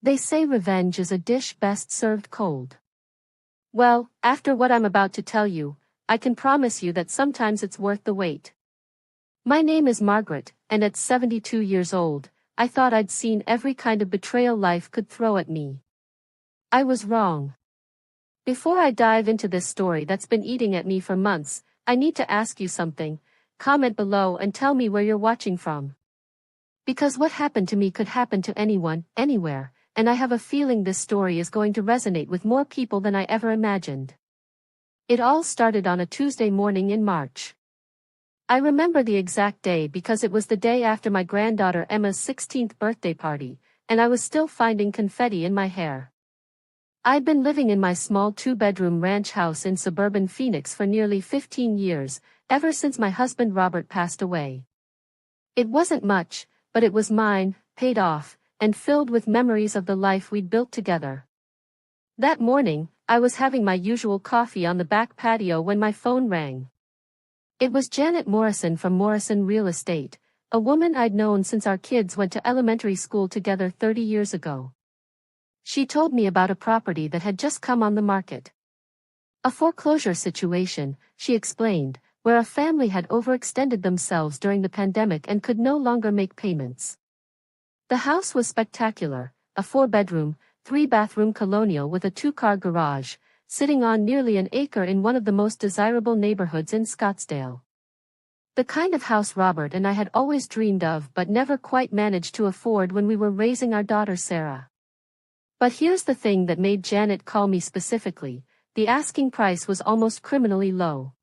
They say revenge is a dish best served cold. Well, after what I'm about to tell you, I can promise you that sometimes it's worth the wait. My name is Margaret, and at 72 years old, I thought I'd seen every kind of betrayal life could throw at me. I was wrong. Before I dive into this story that's been eating at me for months, I need to ask you something. Comment below and tell me where you're watching from. Because what happened to me could happen to anyone, anywhere, and I have a feeling this story is going to resonate with more people than I ever imagined. It all started on a Tuesday morning in March. I remember the exact day because it was the day after my granddaughter Emma's 16th birthday party, and I was still finding confetti in my hair. I'd been living in my small two-bedroom ranch house in suburban Phoenix for nearly 15 years, ever since my husband Robert passed away. It wasn't much, but it was mine, paid off, and filled with memories of the life we'd built together. That morning, I was having my usual coffee on the back patio when my phone rang. It was Janet Morrison from Morrison Real Estate, a woman I'd known since our kids went to elementary school together 30 years ago. She told me about a property that had just come on the market. A foreclosure situation, she explained, where a family had overextended themselves during the pandemic and could no longer make payments. The house was spectacular, a 4-bedroom, 3-bathroom colonial with a 2-car garage, sitting on nearly an acre in one of the most desirable neighborhoods in Scottsdale. The kind of house Robert and I had always dreamed of but never quite managed to afford when we were raising our daughter Sarah. But here's the thing that made Janet call me specifically: the asking price was almost criminally low.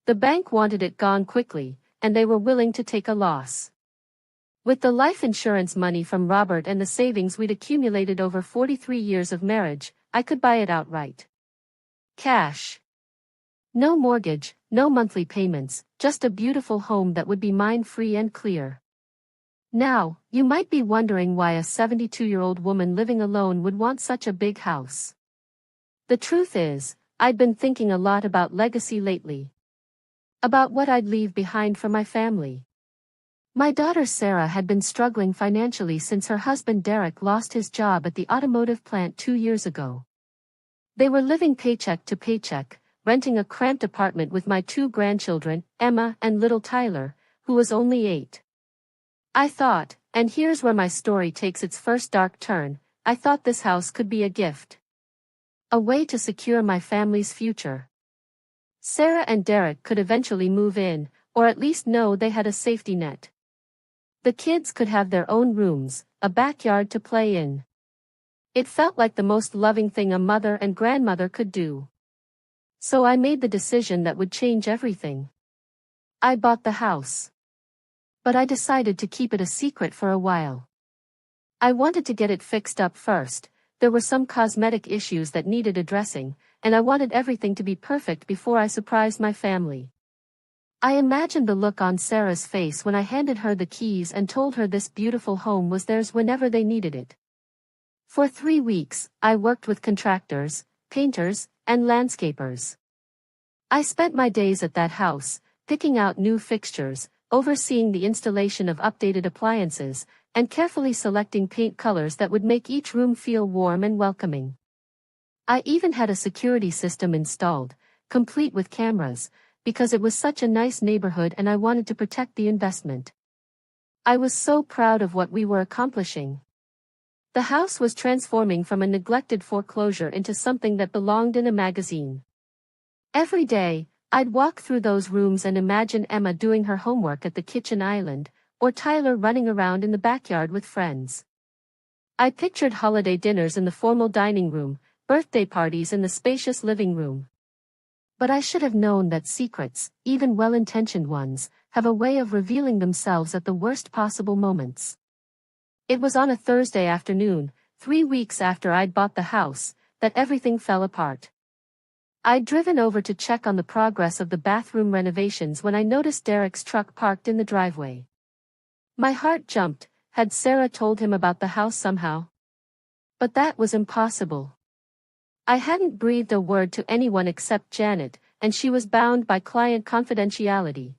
The bank wanted it gone quickly, and they were willing to take a loss. With the life insurance money from Robert and the savings we'd accumulated over 43 years of marriage, I could buy it outright. Cash. No mortgage, no monthly payments, just a beautiful home that would be mine free and clear. Now, you might be wondering why a 72-year-old woman living alone would want such a big house. The truth is, I'd been thinking a lot about legacy lately. About what I'd leave behind for my family. My daughter Sarah had been struggling financially since her husband Derek lost his job at the automotive plant 2 years ago. They were living paycheck to paycheck, renting a cramped apartment with my 2 grandchildren, Emma and little Tyler, who was only 8. I thought, and here's where my story takes its first dark turn, I thought this house could be a gift. A way to secure my family's future. Sarah and Derek could eventually move in, or at least know they had a safety net. The kids could have their own rooms, a backyard to play in. It felt like the most loving thing a mother and grandmother could do. So I made the decision that would change everything. I bought the house. But I decided to keep it a secret for a while. I wanted to get it fixed up first. There were some cosmetic issues that needed addressing, and I wanted everything to be perfect before I surprised my family. I imagined the look on Sarah's face when I handed her the keys and told her this beautiful home was theirs whenever they needed it. For 3 weeks, I worked with contractors, painters, and landscapers. I spent my days at that house, picking out new fixtures, overseeing the installation of updated appliances, and carefully selecting paint colors that would make each room feel warm and welcoming. I even had a security system installed, complete with cameras, because it was such a nice neighborhood and I wanted to protect the investment. I was so proud of what we were accomplishing. The house was transforming from a neglected foreclosure into something that belonged in a magazine. Every day, I'd walk through those rooms and imagine Emma doing her homework at the kitchen island, or Tyler running around in the backyard with friends. I pictured holiday dinners in the formal dining room, birthday parties in the spacious living room. But I should have known that secrets, even well-intentioned ones, have a way of revealing themselves at the worst possible moments. It was on a Thursday afternoon, 3 weeks after I'd bought the house, that everything fell apart. I'd driven over to check on the progress of the bathroom renovations when I noticed Derek's truck parked in the driveway. My heart jumped. Had Sarah told him about the house somehow? But that was impossible. I hadn't breathed a word to anyone except Janet, and she was bound by client confidentiality.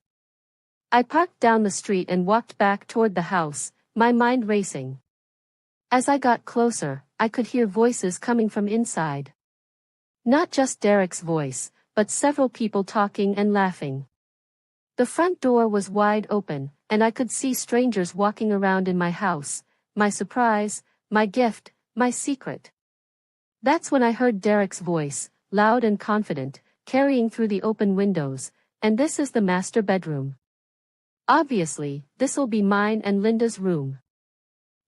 I parked down the street and walked back toward the house, my mind racing. As I got closer, I could hear voices coming from inside. Not just Derek's voice, but several people talking and laughing. The front door was wide open, and I could see strangers walking around in my house, my surprise, my gift, my secret. That's when I heard Derek's voice, loud and confident, carrying through the open windows, and this is the master bedroom. Obviously, this'll be mine and Linda's room.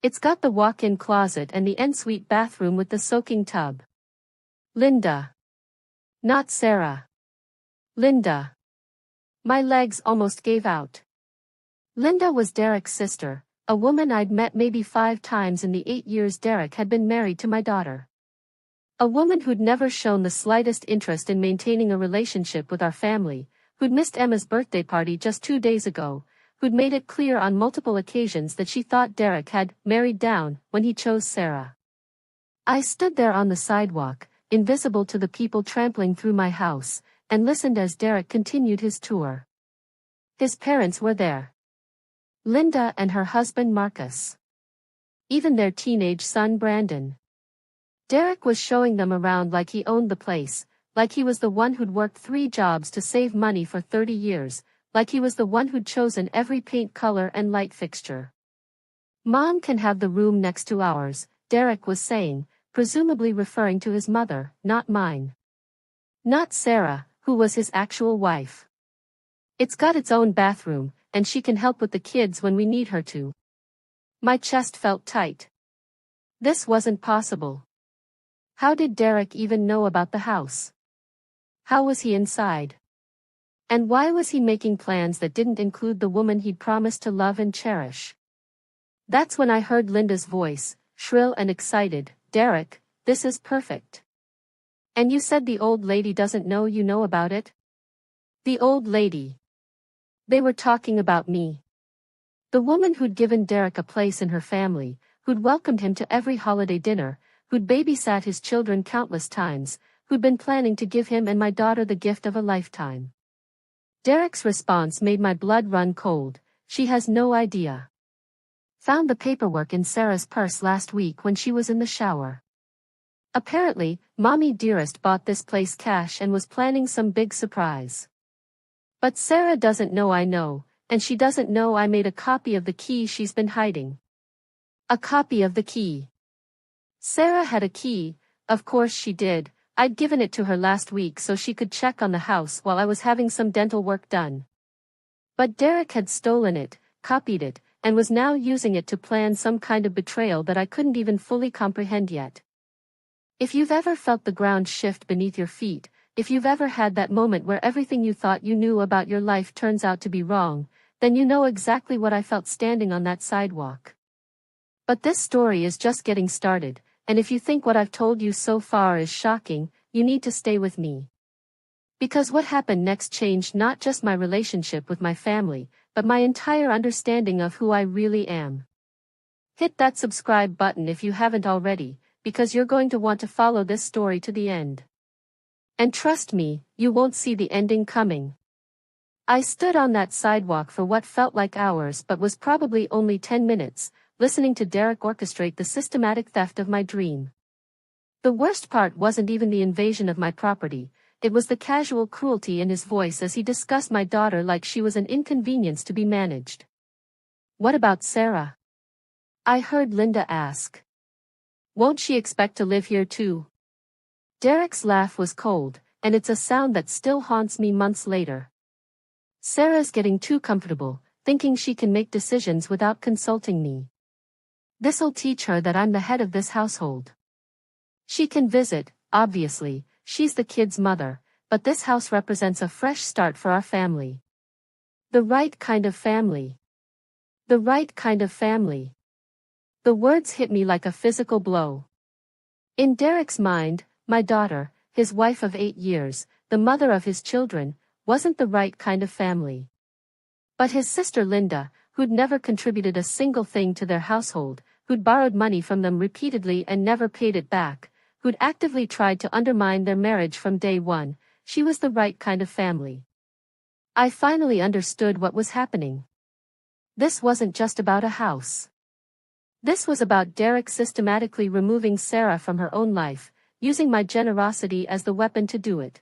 It's got the walk-in closet and the ensuite bathroom with the soaking tub. Linda. Not Sarah. Linda. My legs almost gave out. Linda was Derek's sister, a woman I'd met maybe 5 times in the 8 years Derek had been married to my daughter. A woman who'd never shown the slightest interest in maintaining a relationship with our family, who'd missed Emma's birthday party just 2 days ago, who'd made it clear on multiple occasions that she thought Derek had married down when he chose Sarah. I stood there on the sidewalk, invisible to the people trampling through my house, and listened as Derek continued his tour. His parents were there. Linda and her husband Marcus. Even their teenage son Brandon. Derek was showing them around like he owned the place, like he was the one who'd worked 3 jobs to save money for 30 years, like he was the one who'd chosen every paint color and light fixture. Mom can have the room next to ours, Derek was saying, presumably referring to his mother, not mine. Not Sarah, who was his actual wife. It's got its own bathroom, and she can help with the kids when we need her to. My chest felt tight. This wasn't possible. How did Derek even know about the house? How was he inside? And why was he making plans that didn't include the woman he'd promised to love and cherish? That's when I heard Linda's voice, shrill and excited. Derek, this is perfect. And you said the old lady doesn't know you know about it? The old lady. They were talking about me. The woman who'd given Derek a place in her family, who'd welcomed him to every holiday dinner, who'd babysat his children countless times, who'd been planning to give him and my daughter the gift of a lifetime. Derek's response made my blood run cold. She has no idea. Found the paperwork in Sarah's purse last week when she was in the shower. Apparently, Mommy Dearest bought this place cash and was planning some big surprise. But Sarah doesn't know I know, and she doesn't know I made a copy of the key she's been hiding. A copy of the key. Sarah had a key, of course she did. I'd given it to her last week so she could check on the house while I was having some dental work done. But Derek had stolen it, copied it, and was now using it to plan some kind of betrayal that I couldn't even fully comprehend yet. If you've ever felt the ground shift beneath your feet, if you've ever had that moment where everything you thought you knew about your life turns out to be wrong, then you know exactly what I felt standing on that sidewalk. But this story is just getting started, and if you think what I've told you so far is shocking, you need to stay with me. Because what happened next changed not just my relationship with my family, but my entire understanding of who I really am. Hit that subscribe button if you haven't already, because you're going to want to follow this story to the end. And trust me, you won't see the ending coming. I stood on that sidewalk for what felt like hours but was probably only 10 minutes, listening to Derek orchestrate the systematic theft of my dream. The worst part wasn't even the invasion of my property, it was the casual cruelty in his voice as he discussed my daughter like she was an inconvenience to be managed. What about Sarah? I heard Linda ask. Won't she expect to live here too? Derek's laugh was cold, and it's a sound that still haunts me months later. Sarah's getting too comfortable, thinking she can make decisions without consulting me. This'll teach her that I'm the head of this household. She can visit, obviously, she's the kid's mother, but this house represents a fresh start for our family. The right kind of family. The right kind of family. The words hit me like a physical blow. In Derek's mind, my daughter, his wife of 8 years, the mother of his children, wasn't the right kind of family. But his sister Linda, who'd never contributed a single thing to their household, who'd borrowed money from them repeatedly and never paid it back, who'd actively tried to undermine their marriage from day one, she was the right kind of family. I finally understood what was happening. This wasn't just about a house. This was about Derek systematically removing Sarah from her own life, using my generosity as the weapon to do it.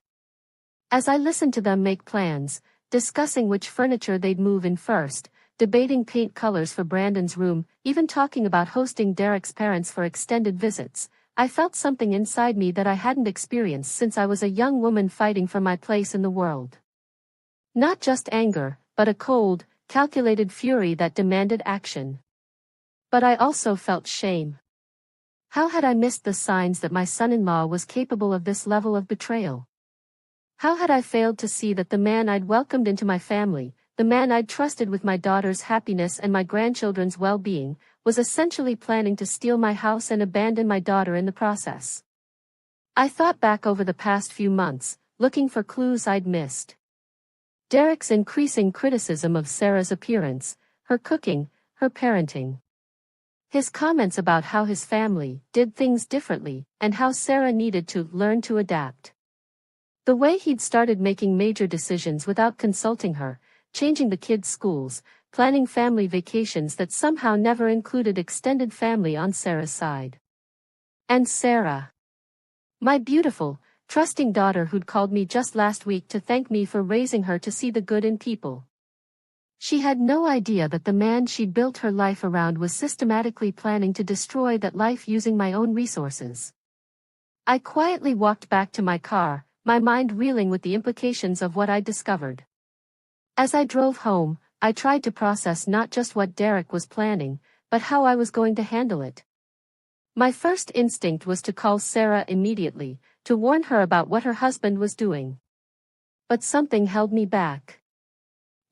As I listened to them make plans, discussing which furniture they'd move in first, debating paint colors for Brandon's room, even talking about hosting Derek's parents for extended visits, I felt something inside me that I hadn't experienced since I was a young woman fighting for my place in the world. Not just anger, but a cold, calculated fury that demanded action. But I also felt shame. How had I missed the signs that my son-in-law was capable of this level of betrayal? How had I failed to see that the man I'd welcomed into my family, the man I'd trusted with my daughter's happiness and my grandchildren's well-being, was essentially planning to steal my house and abandon my daughter in the process? I thought back over the past few months, looking for clues I'd missed. Derek's increasing criticism of Sarah's appearance, her cooking, her parenting. His comments about how his family did things differently, and how Sarah needed to learn to adapt. The way he'd started making major decisions without consulting her, changing the kids' schools, planning family vacations that somehow never included extended family on Sarah's side. And Sarah. My beautiful, trusting daughter who'd called me just last week to thank me for raising her to see the good in people. She had no idea that the man she'd built her life around was systematically planning to destroy that life using my own resources. I quietly walked back to my car, my mind reeling with the implications of what I'd discovered. As I drove home, I tried to process not just what Derek was planning, but how I was going to handle it. My first instinct was to call Sarah immediately, to warn her about what her husband was doing. But something held me back.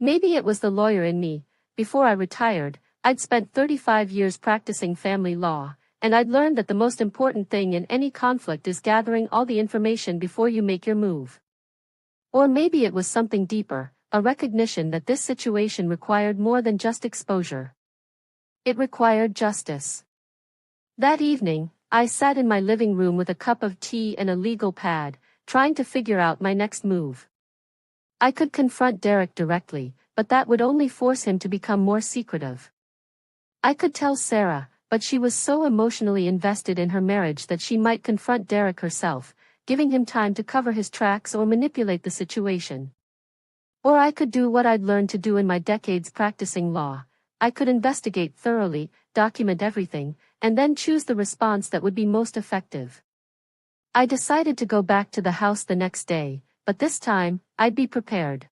Maybe it was the lawyer in me. Before I retired, I'd spent 35 years practicing family law, and I'd learned that the most important thing in any conflict is gathering all the information before you make your move. Or maybe it was something deeper, a recognition that this situation required more than just exposure. It required justice. That evening, I sat in my living room with a cup of tea and a legal pad, trying to figure out my next move. I could confront Derek directly, but that would only force him to become more secretive. I could tell Sarah, but she was so emotionally invested in her marriage that she might confront Derek herself, giving him time to cover his tracks or manipulate the situation. Or I could do what I'd learned to do in my decades practicing law. I could investigate thoroughly, document everything, and then choose the response that would be most effective. I decided to go back to the house the next day, but this time, I'd be prepared.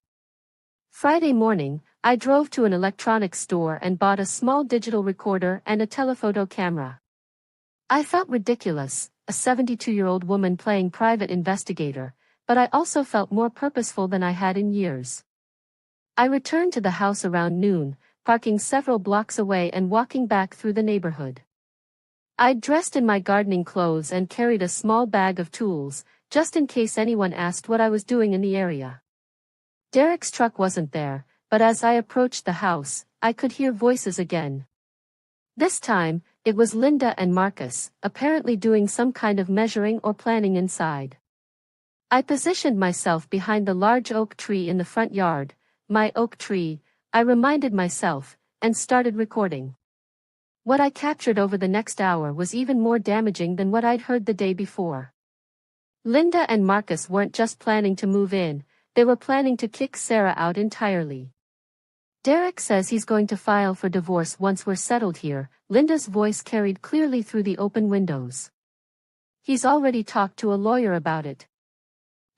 Friday morning, I drove to an electronics store and bought a small digital recorder and a telephoto camera. I felt ridiculous, a 72-year-old woman playing private investigator, but I also felt more purposeful than I had in years. I returned to the house around noon, parking several blocks away and walking back through the neighborhood. I'd dressed in my gardening clothes and carried a small bag of tools, just in case anyone asked what I was doing in the area. Derek's truck wasn't there, but as I approached the house, I could hear voices again. This time, it was Linda and Marcus, apparently doing some kind of measuring or planning inside. I positioned myself behind the large oak tree in the front yard, my oak tree, I reminded myself, and started recording. What I captured over the next hour was even more damaging than what I'd heard the day before. Linda and Marcus weren't just planning to move in, they were planning to kick Sarah out entirely. Derek says he's going to file for divorce once we're settled here, Linda's voice carried clearly through the open windows. He's already talked to a lawyer about it.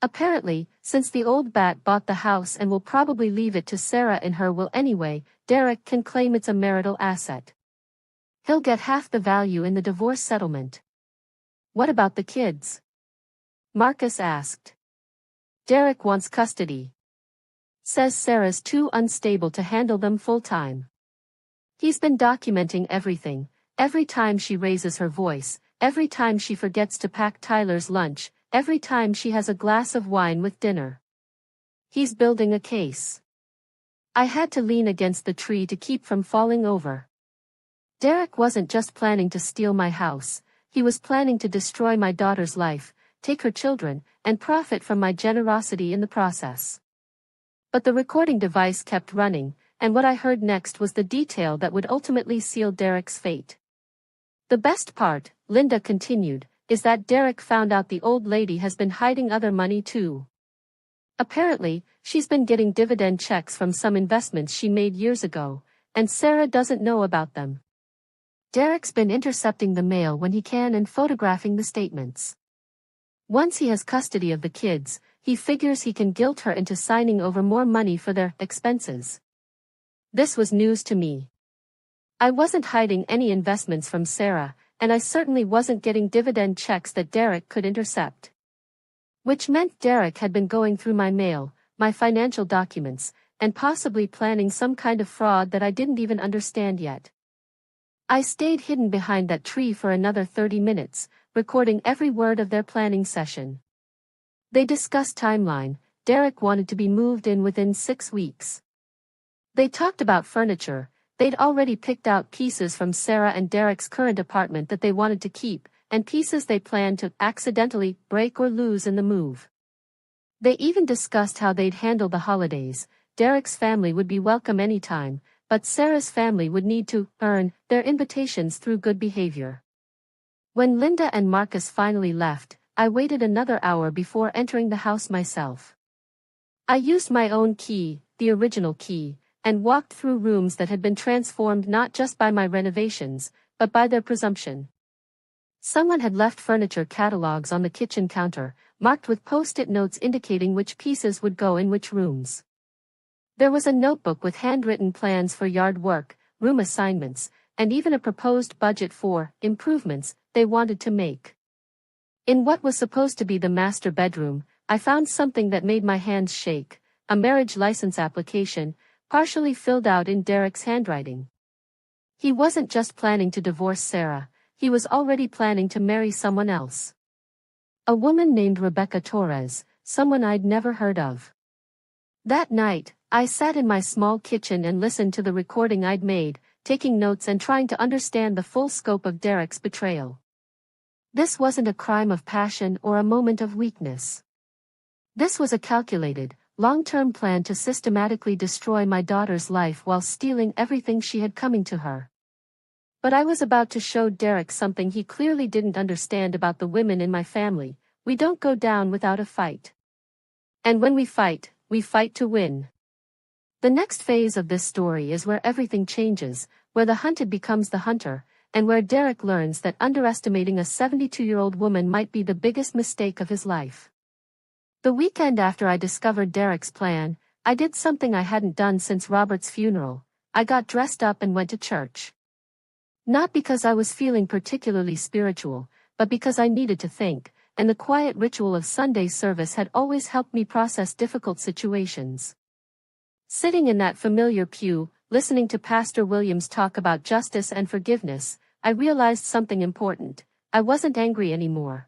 Apparently, since the old bat bought the house and will probably leave it to Sarah in her will anyway, Derek can claim it's a marital asset. He'll get half the value in the divorce settlement. What about the kids? Marcus asked. Derek wants custody. Says Sarah's too unstable to handle them full-time. He's been documenting everything, every time she raises her voice, every time she forgets to pack Tyler's lunch, every time she has a glass of wine with dinner. He's building a case. I had to lean against the tree to keep from falling over. Derek wasn't just planning to steal my house, he was planning to destroy my daughter's life, take her children, and profit from my generosity in the process. But the recording device kept running, and what I heard next was the detail that would ultimately seal Derek's fate. The best part, Linda continued, is that Derek found out the old lady has been hiding other money too. Apparently, she's been getting dividend checks from some investments she made years ago, and Sarah doesn't know about them. Derek's been intercepting the mail when he can and photographing the statements. Once he has custody of the kids, he figures he can guilt her into signing over more money for their expenses. This was news to me. I wasn't hiding any investments from Sarah, and I certainly wasn't getting dividend checks that Derek could intercept. Which meant Derek had been going through my mail, my financial documents, and possibly planning some kind of fraud that I didn't even understand yet. I stayed hidden behind that tree for another 30 minutes, recording every word of their planning session. They discussed timeline. Derek wanted to be moved in within 6 weeks. They talked about furniture. They'd already picked out pieces from Sarah and Derek's current apartment that they wanted to keep, and pieces they planned to accidentally break or lose in the move. They even discussed how they'd handle the holidays. Derek's family would be welcome anytime, but Sarah's family would need to earn their invitations through good behavior. When Linda and Marcus finally left, I waited another hour before entering the house myself. I used my own key, the original key, and walked through rooms that had been transformed not just by my renovations, but by their presumption. Someone had left furniture catalogs on the kitchen counter, marked with post-it notes indicating which pieces would go in which rooms. There was a notebook with handwritten plans for yard work, room assignments, and even a proposed budget for improvements they wanted to make. In what was supposed to be the master bedroom, I found something that made my hands shake, a marriage license application, partially filled out in Derek's handwriting. He wasn't just planning to divorce Sarah, he was already planning to marry someone else. A woman named Rebecca Torres, someone I'd never heard of. That night, I sat in my small kitchen and listened to the recording I'd made, taking notes and trying to understand the full scope of Derek's betrayal. This wasn't a crime of passion or a moment of weakness. This was a calculated, long-term plan to systematically destroy my daughter's life while stealing everything she had coming to her. But I was about to show Derek something he clearly didn't understand about the women in my family. We don't go down without a fight. And when we fight to win. The next phase of this story is where everything changes, where the hunted becomes the hunter, and where Derek learns that underestimating a 72-year-old woman might be the biggest mistake of his life. The weekend after I discovered Derek's plan, I did something I hadn't done since Robert's funeral. I got dressed up and went to church. Not because I was feeling particularly spiritual, but because I needed to think, and the quiet ritual of Sunday service had always helped me process difficult situations. Sitting in that familiar pew, listening to Pastor Williams talk about justice and forgiveness, I realized something important. I wasn't angry anymore.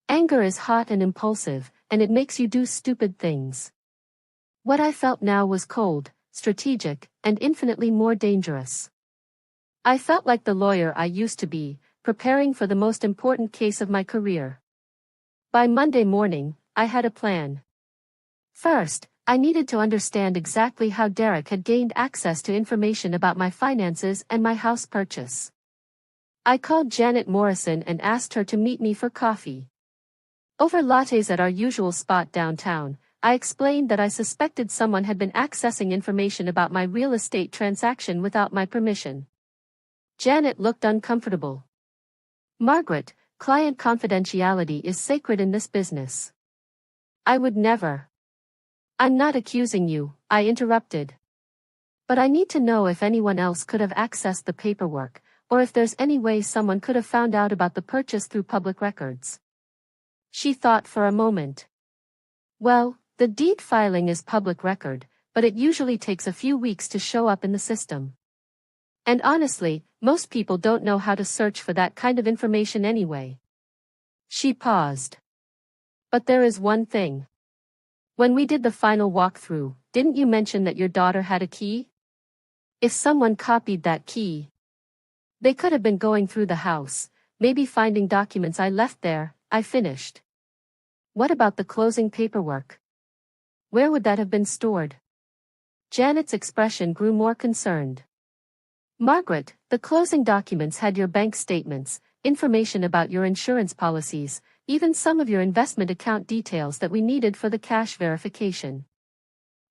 Anger is hot and impulsive, and it makes you do stupid things. What I felt now was cold, strategic, and infinitely more dangerous. I felt like the lawyer I used to be, preparing for the most important case of my career. By Monday morning, I had a plan. First, I needed to understand exactly how Derek had gained access to information about my finances and my house purchase. I called Janet Morrison and asked her to meet me for coffee. Over lattes at our usual spot downtown, I explained that I suspected someone had been accessing information about my real estate transaction without my permission. Janet looked uncomfortable. Margaret, client confidentiality is sacred in this business. I would never. I'm not accusing you, I interrupted. But I need to know if anyone else could have accessed the paperwork, or if there's any way someone could have found out about the purchase through public records. She thought for a moment. Well, the deed filing is public record, but it usually takes a few weeks to show up in the system. And honestly, most people don't know how to search for that kind of information anyway. She paused. But there is one thing. When we did the final walkthrough, didn't you mention that your daughter had a key? If someone copied that key, they could have been going through the house, maybe finding documents I left there. I finished. What about the closing paperwork? Where would that have been stored? Janet's expression grew more concerned. Margaret, the closing documents had your bank statements, information about your insurance policies, even some of your investment account details that we needed for the cash verification.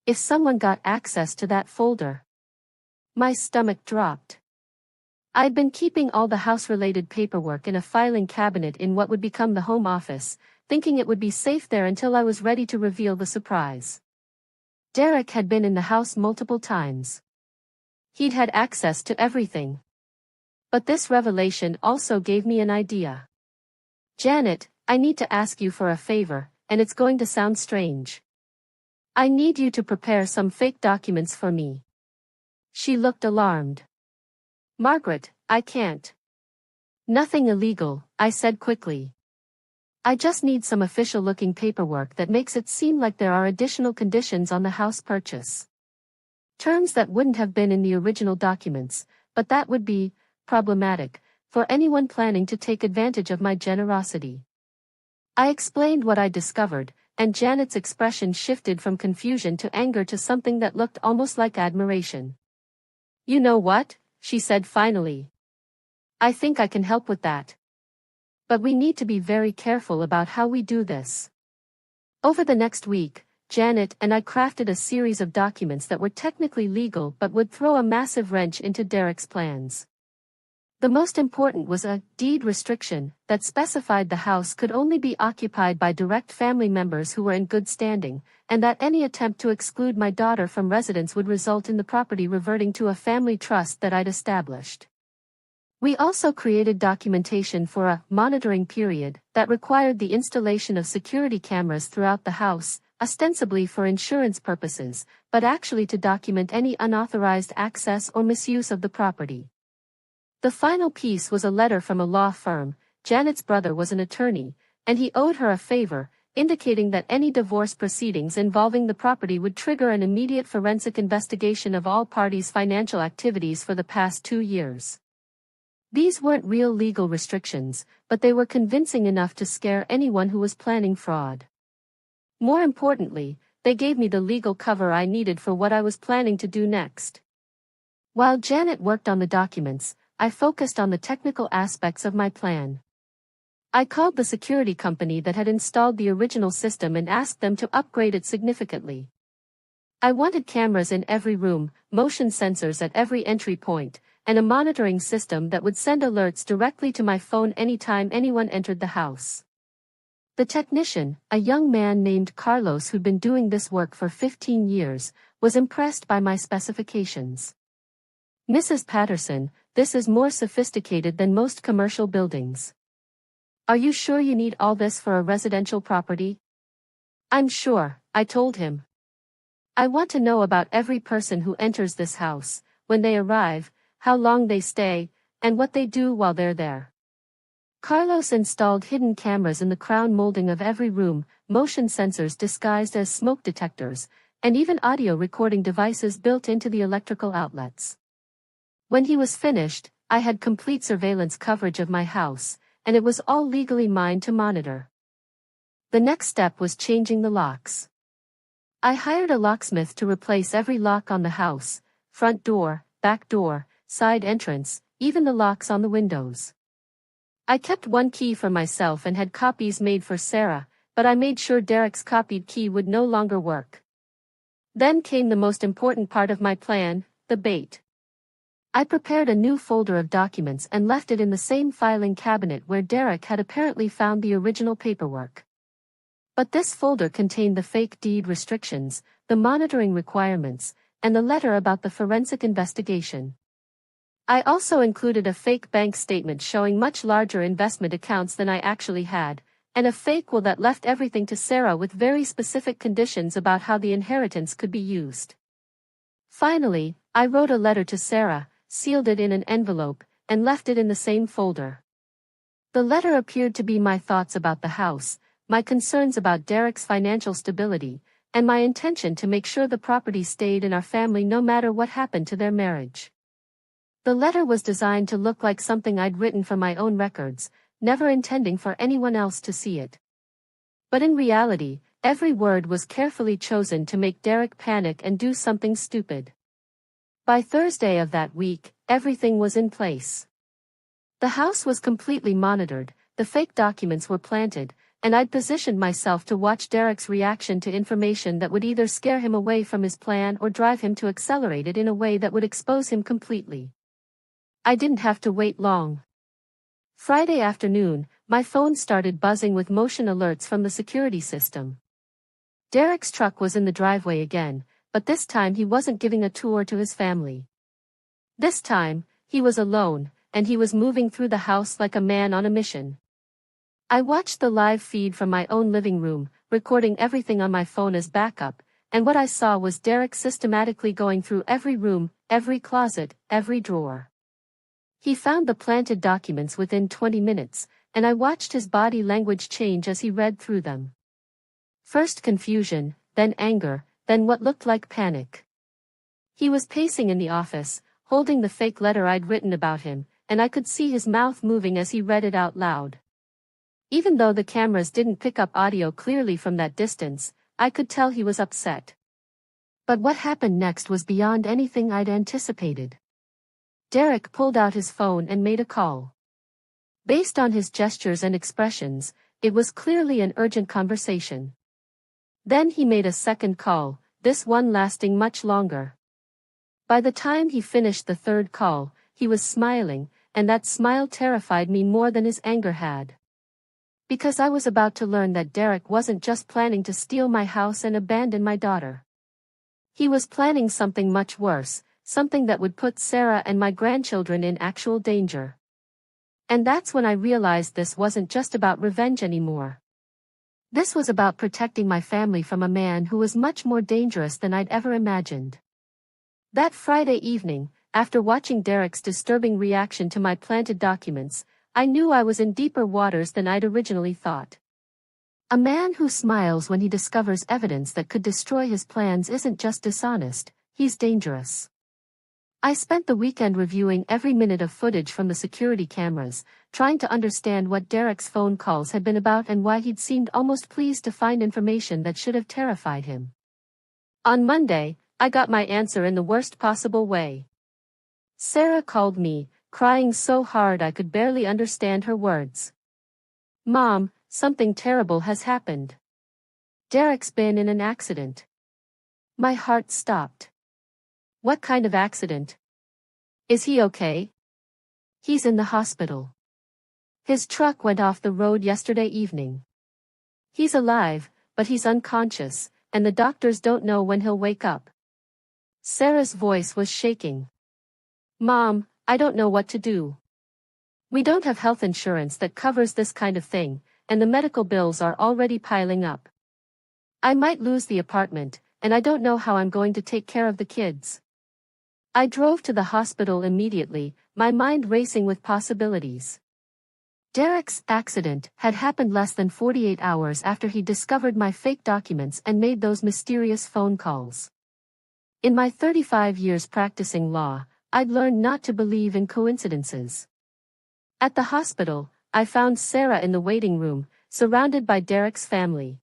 If someone got access to that folder. My stomach dropped. I'd been keeping all the house-related paperwork in a filing cabinet in what would become the home office, thinking it would be safe there until I was ready to reveal the surprise. Derek had been in the house multiple times. He'd had access to everything. But this revelation also gave me an idea. Janet, I need to ask you for a favor, and it's going to sound strange. I need you to prepare some fake documents for me. She looked alarmed. Margaret, I can't. Nothing illegal, I said quickly. I just need some official-looking paperwork that makes it seem like there are additional conditions on the house purchase. Terms that wouldn't have been in the original documents, but that would be problematic for anyone planning to take advantage of my generosity. I explained what I discovered, and Janet's expression shifted from confusion to anger to something that looked almost like admiration. You know what? She said finally. I think I can help with that. But we need to be very careful about how we do this. Over the next week, Janet and I crafted a series of documents that were technically legal but would throw a massive wrench into Derek's plans. The most important was a deed restriction that specified the house could only be occupied by direct family members who were in good standing, and that any attempt to exclude my daughter from residence would result in the property reverting to a family trust that I'd established. We also created documentation for a monitoring period that required the installation of security cameras throughout the house, ostensibly for insurance purposes, but actually to document any unauthorized access or misuse of the property. The final piece was a letter from a law firm. Janet's brother was an attorney, and he owed her a favor, indicating that any divorce proceedings involving the property would trigger an immediate forensic investigation of all parties' financial activities for the past 2 years. These weren't real legal restrictions, but they were convincing enough to scare anyone who was planning fraud. More importantly, they gave me the legal cover I needed for what I was planning to do next. While Janet worked on the documents, I focused on the technical aspects of my plan. I called the security company that had installed the original system and asked them to upgrade it significantly. I wanted cameras in every room, motion sensors at every entry point, and a monitoring system that would send alerts directly to my phone anytime anyone entered the house. The technician, a young man named Carlos who'd been doing this work for 15 years, was impressed by my specifications. Mrs. Patterson, this is more sophisticated than most commercial buildings. Are you sure you need all this for a residential property? I'm sure, I told him. I want to know about every person who enters this house, when they arrive, how long they stay, and what they do while they're there. Carlos installed hidden cameras in the crown molding of every room, motion sensors disguised as smoke detectors, and even audio recording devices built into the electrical outlets. When he was finished, I had complete surveillance coverage of my house, and it was all legally mine to monitor. The next step was changing the locks. I hired a locksmith to replace every lock on the house, front door, back door, side entrance, even the locks on the windows. I kept one key for myself and had copies made for Sarah, but I made sure Derek's copied key would no longer work. Then came the most important part of my plan, the bait. I prepared a new folder of documents and left it in the same filing cabinet where Derek had apparently found the original paperwork. But this folder contained the fake deed restrictions, the monitoring requirements, and the letter about the forensic investigation. I also included a fake bank statement showing much larger investment accounts than I actually had, and a fake will that left everything to Sarah with very specific conditions about how the inheritance could be used. Finally, I wrote a letter to Sarah, sealed it in an envelope, and left it in the same folder. The letter appeared to be my thoughts about the house, my concerns about Derek's financial stability, and my intention to make sure the property stayed in our family no matter what happened to their marriage. The letter was designed to look like something I'd written for my own records, never intending for anyone else to see it. But in reality, every word was carefully chosen to make Derek panic and do something stupid. By Thursday of that week, everything was in place. The house was completely monitored, the fake documents were planted, and I'd positioned myself to watch Derek's reaction to information that would either scare him away from his plan or drive him to accelerate it in a way that would expose him completely. I didn't have to wait long. Friday afternoon, my phone started buzzing with motion alerts from the security system. Derek's truck was in the driveway again, but this time he wasn't giving a tour to his family. This time, he was alone, and he was moving through the house like a man on a mission. I watched the live feed from my own living room, recording everything on my phone as backup, and what I saw was Derek systematically going through every room, every closet, every drawer. He found the planted documents within 20 minutes, and I watched his body language change as he read through them. First confusion, then anger, then what looked like panic. He was pacing in the office, holding the fake letter I'd written about him, and I could see his mouth moving as he read it out loud. Even though the cameras didn't pick up audio clearly from that distance, I could tell he was upset. But what happened next was beyond anything I'd anticipated. Derek pulled out his phone and made a call. Based on his gestures and expressions, it was clearly an urgent conversation. Then he made a second call, this one lasting much longer. By the time he finished the third call, he was smiling, and that smile terrified me more than his anger had. Because I was about to learn that Derek wasn't just planning to steal my house and abandon my daughter. He was planning something much worse, something that would put Sarah and my grandchildren in actual danger. And that's when I realized this wasn't just about revenge anymore. This was about protecting my family from a man who was much more dangerous than I'd ever imagined. That Friday evening, after watching Derek's disturbing reaction to my planted documents, I knew I was in deeper waters than I'd originally thought. A man who smiles when he discovers evidence that could destroy his plans isn't just dishonest, he's dangerous. I spent the weekend reviewing every minute of footage from the security cameras, trying to understand what Derek's phone calls had been about and why he'd seemed almost pleased to find information that should have terrified him. On Monday, I got my answer in the worst possible way. Sarah called me, crying so hard I could barely understand her words. "Mom, something terrible has happened. Derek's been in an accident." My heart stopped. "What kind of accident? Is he okay?" "He's in the hospital. His truck went off the road yesterday evening. He's alive, but he's unconscious, and the doctors don't know when he'll wake up." Sarah's voice was shaking. "Mom, I don't know what to do. We don't have health insurance that covers this kind of thing, and the medical bills are already piling up. I might lose the apartment, and I don't know how I'm going to take care of the kids." I drove to the hospital immediately, my mind racing with possibilities. Derek's accident had happened less than 48 hours after he discovered my fake documents and made those mysterious phone calls. In my 35 years practicing law, I'd learned not to believe in coincidences. At the hospital, I found Sarah in the waiting room, surrounded by Derek's family.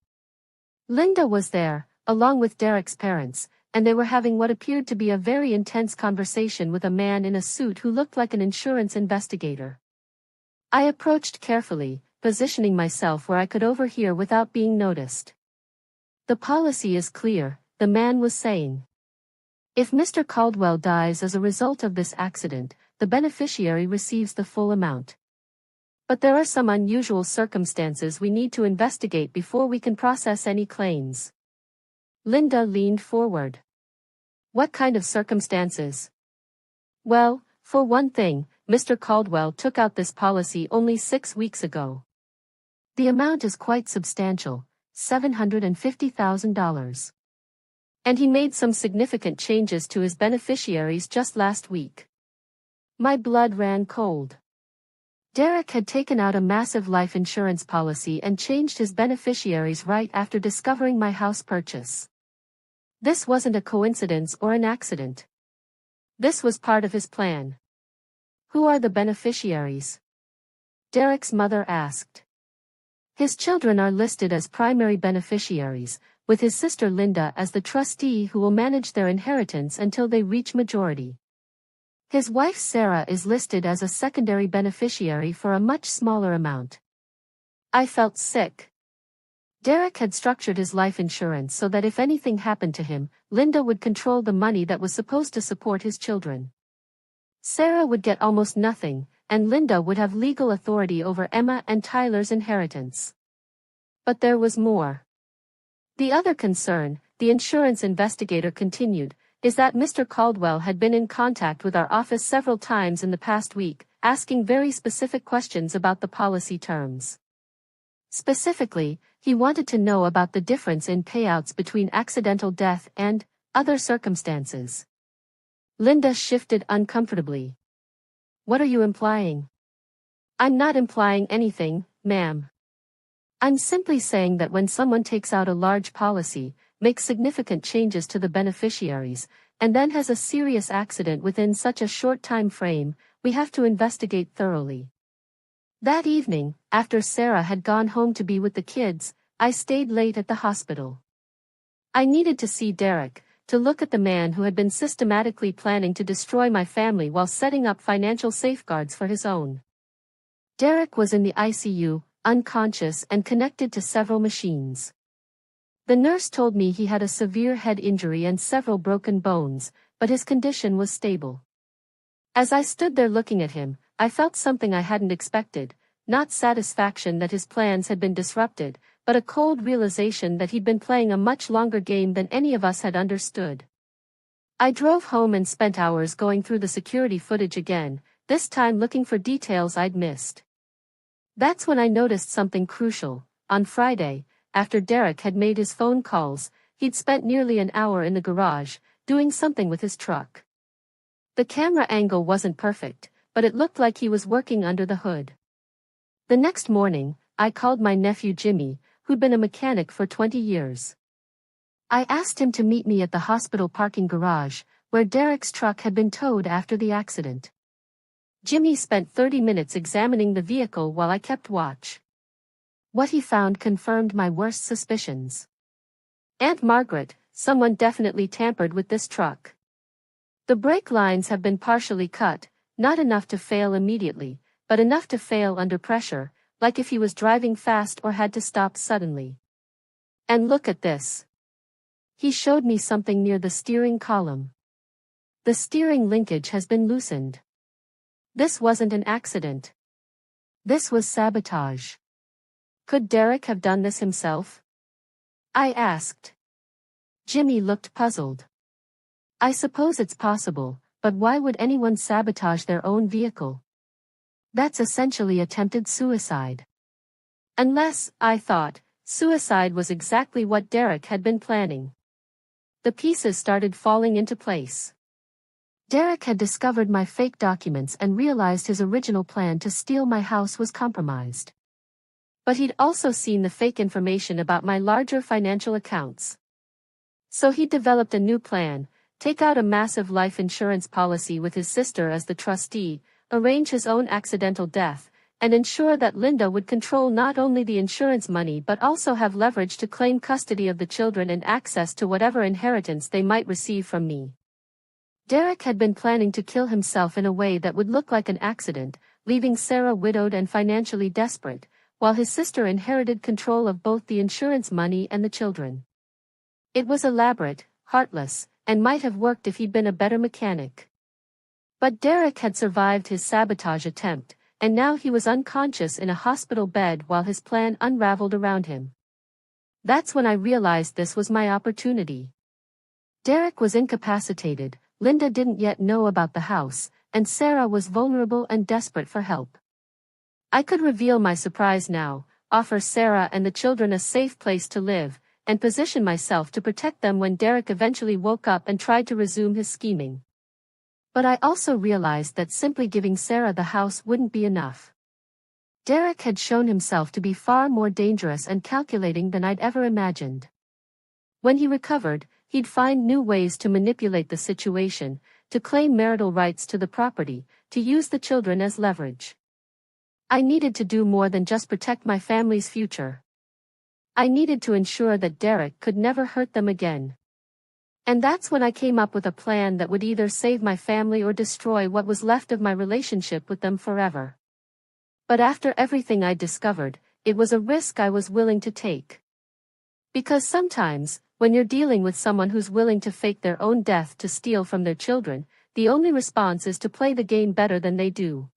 Linda was there, along with Derek's parents, and they were having what appeared to be a very intense conversation with a man in a suit who looked like an insurance investigator. I approached carefully, positioning myself where I could overhear without being noticed. "The policy is clear," the man was saying. "If Mr. Caldwell dies as a result of this accident, the beneficiary receives the full amount. But there are some unusual circumstances we need to investigate before we can process any claims." Linda leaned forward. "What kind of circumstances?" "Well, for one thing, Mr. Caldwell took out this policy only 6 weeks ago. The amount is quite substantial, $750,000. And he made some significant changes to his beneficiaries just last week." My blood ran cold. Derek had taken out a massive life insurance policy and changed his beneficiaries right after discovering my house purchase. This wasn't a coincidence or an accident. This was part of his plan. "Who are the beneficiaries?" Derek's mother asked. "His children are listed as primary beneficiaries, with his sister Linda as the trustee who will manage their inheritance until they reach majority. His wife Sarah is listed as a secondary beneficiary for a much smaller amount. I felt sick. Derek had structured his life insurance so that if anything happened to him, Linda would control the money that was supposed to support his children. Sarah would get almost nothing, and Linda would have legal authority over Emma and Tyler's inheritance. But there was more. The other concern, the insurance investigator continued, is that Mr. Caldwell had been in contact with our office several times in the past week, asking very specific questions about the policy terms. Specifically, he wanted to know about the difference in payouts between accidental death and other circumstances. Linda shifted uncomfortably. What are you implying? I'm not implying anything, ma'am. I'm simply saying that when someone takes out a large policy, makes significant changes to the beneficiaries, and then has a serious accident within such a short time frame, we have to investigate thoroughly. That evening, after Sarah had gone home to be with the kids, I stayed late at the hospital. I needed to see Derek, to look at the man who had been systematically planning to destroy my family while setting up financial safeguards for his own. Derek was in the ICU, unconscious and connected to several machines. The nurse told me he had a severe head injury and several broken bones, but his condition was stable. As I stood there looking at him, I felt something I hadn't expected, not satisfaction that his plans had been disrupted, but a cold realization that he'd been playing a much longer game than any of us had understood. I drove home and spent hours going through the security footage again, this time looking for details I'd missed. That's when I noticed something crucial. On Friday, after Derek had made his phone calls, he'd spent nearly an hour in the garage, doing something with his truck. The camera angle wasn't perfect, but it looked like he was working under the hood. The next morning, I called my nephew Jimmy, who'd been a mechanic for 20 years. I asked him to meet me at the hospital parking garage, where Derek's truck had been towed after the accident. Jimmy spent 30 minutes examining the vehicle while I kept watch. What he found confirmed my worst suspicions. Aunt Margaret, someone definitely tampered with this truck. The brake lines have been partially cut, not enough to fail immediately, but enough to fail under pressure, like if he was driving fast or had to stop suddenly. And look at this. He showed me something near the steering column. The steering linkage has been loosened. This wasn't an accident. This was sabotage. Could Derek have done this himself? I asked. Jimmy looked puzzled. I suppose it's possible, but why would anyone sabotage their own vehicle? That's essentially attempted suicide. Unless, I thought, suicide was exactly what Derek had been planning. The pieces started falling into place. Derek had discovered my fake documents and realized his original plan to steal my house was compromised. But he'd also seen the fake information about my larger financial accounts. So he developed a new plan: take out a massive life insurance policy with his sister as the trustee, arrange his own accidental death, and ensure that Linda would control not only the insurance money but also have leverage to claim custody of the children and access to whatever inheritance they might receive from me. Derek had been planning to kill himself in a way that would look like an accident, leaving Sarah widowed and financially desperate, while his sister inherited control of both the insurance money and the children. It was elaborate, heartless, and might have worked if he'd been a better mechanic. But Derek had survived his sabotage attempt, and now he was unconscious in a hospital bed while his plan unraveled around him. That's when I realized this was my opportunity. Derek was incapacitated, Linda didn't yet know about the house, and Sarah was vulnerable and desperate for help. I could reveal my surprise now, offer Sarah and the children a safe place to live, and position myself to protect them when Derek eventually woke up and tried to resume his scheming. But I also realized that simply giving Sarah the house wouldn't be enough. Derek had shown himself to be far more dangerous and calculating than I'd ever imagined. When he recovered, he'd find new ways to manipulate the situation, to claim marital rights to the property, to use the children as leverage. I needed to do more than just protect my family's future. I needed to ensure that Derek could never hurt them again. And that's when I came up with a plan that would either save my family or destroy what was left of my relationship with them forever. But after everything I discovered, it was a risk I was willing to take. Because sometimes, when you're dealing with someone who's willing to fake their own death to steal from their children, the only response is to play the game better than they do.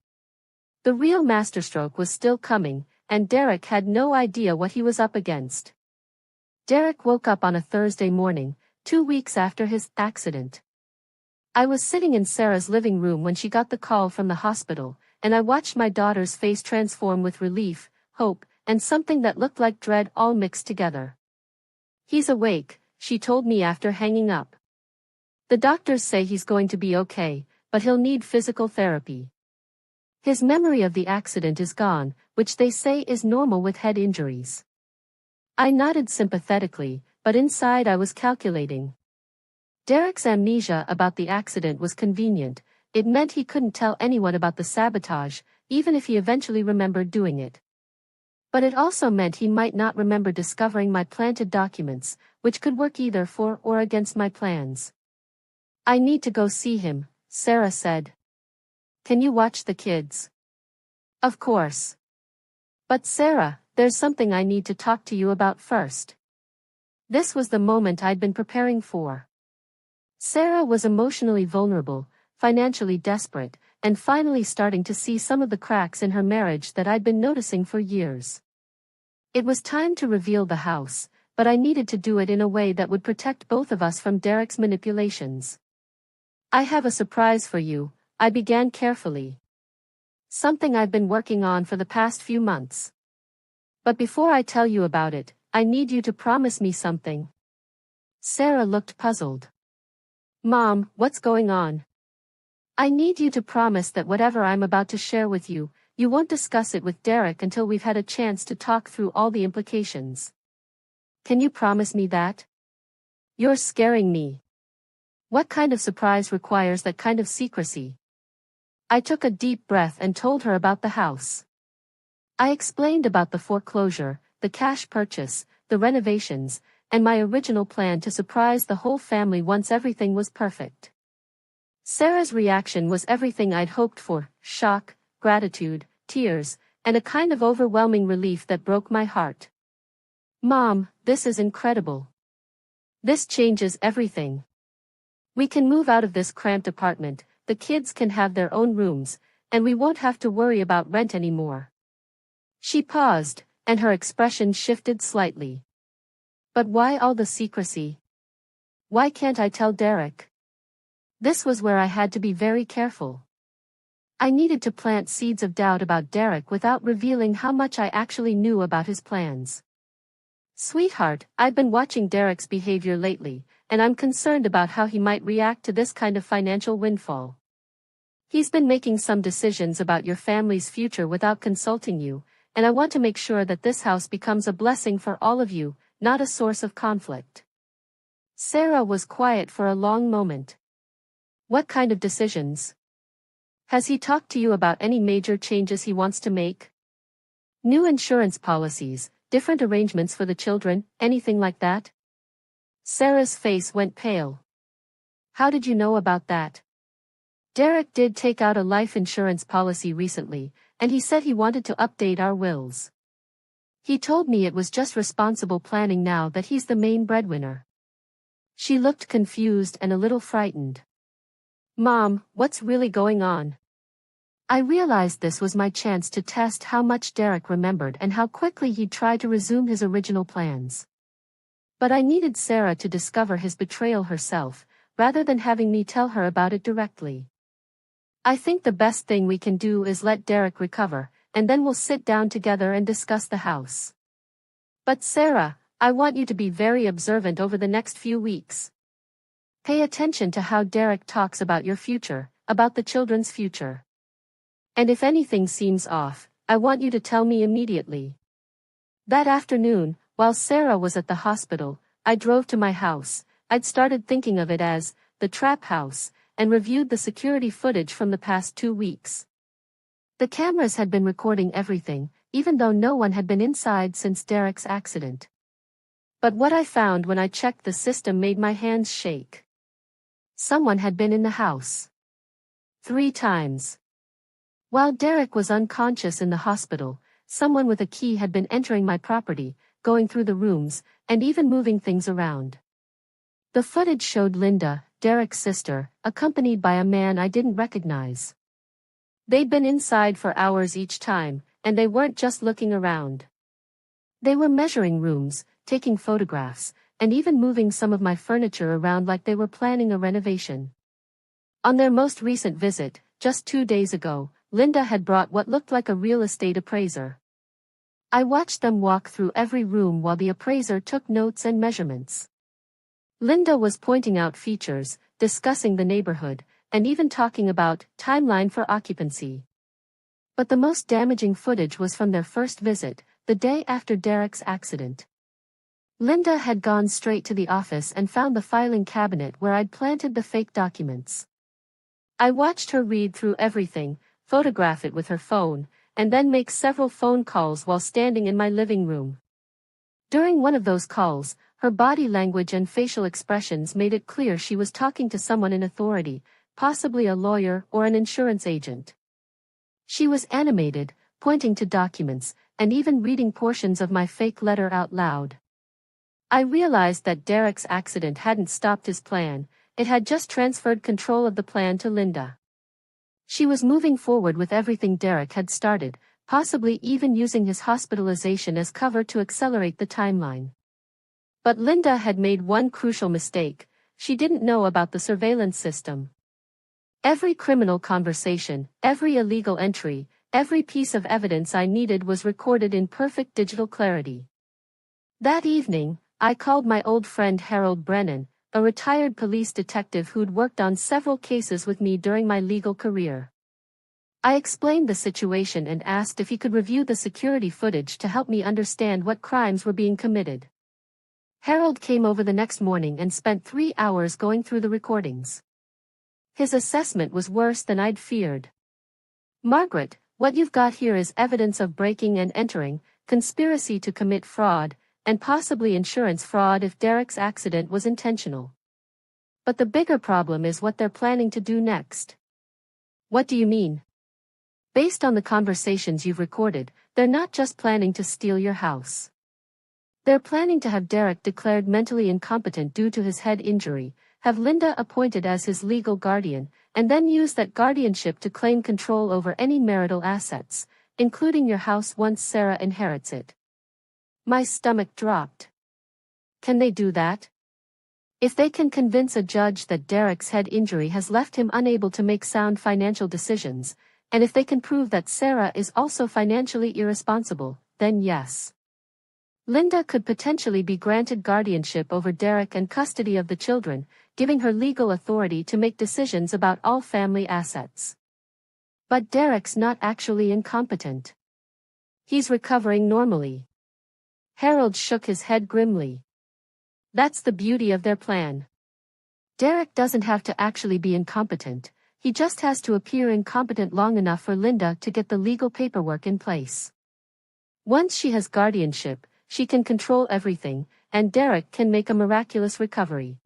The real masterstroke was still coming, and Derek had no idea what he was up against. Derek woke up on a Thursday morning, 2 weeks after his accident. I was sitting in Sarah's living room when she got the call from the hospital, and I watched my daughter's face transform with relief, hope, and something that looked like dread all mixed together. "He's awake," she told me after hanging up. "The doctors say he's going to be okay, but he'll need physical therapy. His memory of the accident is gone, which they say is normal with head injuries." I nodded sympathetically, but inside I was calculating. Derek's amnesia about the accident was convenient. It meant he couldn't tell anyone about the sabotage, even if he eventually remembered doing it. But it also meant he might not remember discovering my planted documents, which could work either for or against my plans. "I need to go see him," Sarah said. "Can you watch the kids?" "Of course. But Sarah, there's something I need to talk to you about first." This was the moment I'd been preparing for. Sarah was emotionally vulnerable, financially desperate, and finally starting to see some of the cracks in her marriage that I'd been noticing for years. It was time to reveal the house, but I needed to do it in a way that would protect both of us from Derek's manipulations. "I have a surprise for you," I began carefully. "Something I've been working on for the past few months. But before I tell you about it, I need you to promise me something." Sarah looked puzzled. "Mom, what's going on?" "I need you to promise that whatever I'm about to share with you, you won't discuss it with Derek until we've had a chance to talk through all the implications. Can you promise me that?" "You're scaring me. What kind of surprise requires that kind of secrecy?" I took a deep breath and told her about the house. I explained about the foreclosure, the cash purchase, the renovations, and my original plan to surprise the whole family once everything was perfect. Sarah's reaction was everything I'd hoped for: shock, gratitude, tears, and a kind of overwhelming relief that broke my heart. "Mom, this is incredible. This changes everything. We can move out of this cramped apartment, the kids can have their own rooms, and we won't have to worry about rent anymore." She paused, and her expression shifted slightly. "But why all the secrecy? Why can't I tell Derek?" This was where I had to be very careful. I needed to plant seeds of doubt about Derek without revealing how much I actually knew about his plans. "Sweetheart, I've been watching Derek's behavior lately, and I'm concerned about how he might react to this kind of financial windfall. He's been making some decisions about your family's future without consulting you, and I want to make sure that this house becomes a blessing for all of you, not a source of conflict." Sarah was quiet for a long moment. "What kind of decisions? Has he talked to you about any major changes he wants to make? New insurance policies, different arrangements for the children, anything like that?" Sarah's face went pale. "How did you know about that?" "Derek did take out a life insurance policy recently, and he said he wanted to update our wills. He told me it was just responsible planning now that he's the main breadwinner." She looked confused and a little frightened. "Mom, what's really going on?" I realized this was my chance to test how much Derek remembered and how quickly he'd try to resume his original plans. But I needed Sarah to discover his betrayal herself, rather than having me tell her about it directly. "I think the best thing we can do is let Derek recover, and then we'll sit down together and discuss the house. But Sarah, I want you to be very observant over the next few weeks. Pay attention to how Derek talks about your future, about the children's future. And if anything seems off, I want you to tell me immediately." That afternoon, while Sarah was at the hospital, I drove to my house. I'd started thinking of it as the trap house, and reviewed the security footage from the past 2 weeks. The cameras had been recording everything, even though no one had been inside since Derek's accident. But what I found when I checked the system made my hands shake. Someone had been in the house 3 times. While Derek was unconscious in the hospital, someone with a key had been entering my property, going through the rooms, and even moving things around. The footage showed Linda, Derek's sister, accompanied by a man I didn't recognize. They'd been inside for hours each time, and they weren't just looking around. They were measuring rooms, taking photographs, and even moving some of my furniture around like they were planning a renovation. On their most recent visit, just 2 days ago, Linda had brought what looked like a real estate appraiser. I watched them walk through every room while the appraiser took notes and measurements. Linda was pointing out features, discussing the neighborhood, and even talking about timeline for occupancy. But the most damaging footage was from their first visit, the day after Derek's accident. Linda had gone straight to the office and found the filing cabinet where I'd planted the fake documents. I watched her read through everything, photograph it with her phone, and then make several phone calls while standing in my living room. During one of those calls, her body language and facial expressions made it clear she was talking to someone in authority, possibly a lawyer or an insurance agent. She was animated, pointing to documents, and even reading portions of my fake letter out loud. I realized that Derek's accident hadn't stopped his plan, it had just transferred control of the plan to Linda. She was moving forward with everything Derek had started, possibly even using his hospitalization as cover to accelerate the timeline. But Linda had made one crucial mistake: she didn't know about the surveillance system. Every criminal conversation, every illegal entry, every piece of evidence I needed was recorded in perfect digital clarity. That evening, I called my old friend Harold Brennan, a retired police detective who'd worked on several cases with me during my legal career. I explained the situation and asked if he could review the security footage to help me understand what crimes were being committed. Harold came over the next morning and spent 3 hours going through the recordings. His assessment was worse than I'd feared. "Margaret, what you've got here is evidence of breaking and entering, conspiracy to commit fraud, and possibly insurance fraud if Derek's accident was intentional. But the bigger problem is what they're planning to do next." "What do you mean?" "Based on the conversations you've recorded, they're not just planning to steal your house. They're planning to have Derek declared mentally incompetent due to his head injury, have Linda appointed as his legal guardian, and then use that guardianship to claim control over any marital assets, including your house once Sarah inherits it." My stomach dropped. Can they do that? If they can convince a judge that Derek's head injury has left him unable to make sound financial decisions, and if they can prove that Sarah is also financially irresponsible, then yes. Linda could potentially be granted guardianship over Derek and custody of the children, giving her legal authority to make decisions about all family assets. But Derek's not actually incompetent. He's recovering normally. Harold shook his head grimly. That's the beauty of their plan. Derek doesn't have to actually be incompetent, he just has to appear incompetent long enough for Linda to get the legal paperwork in place. Once she has guardianship, she can control everything, and Derek can make a miraculous recovery.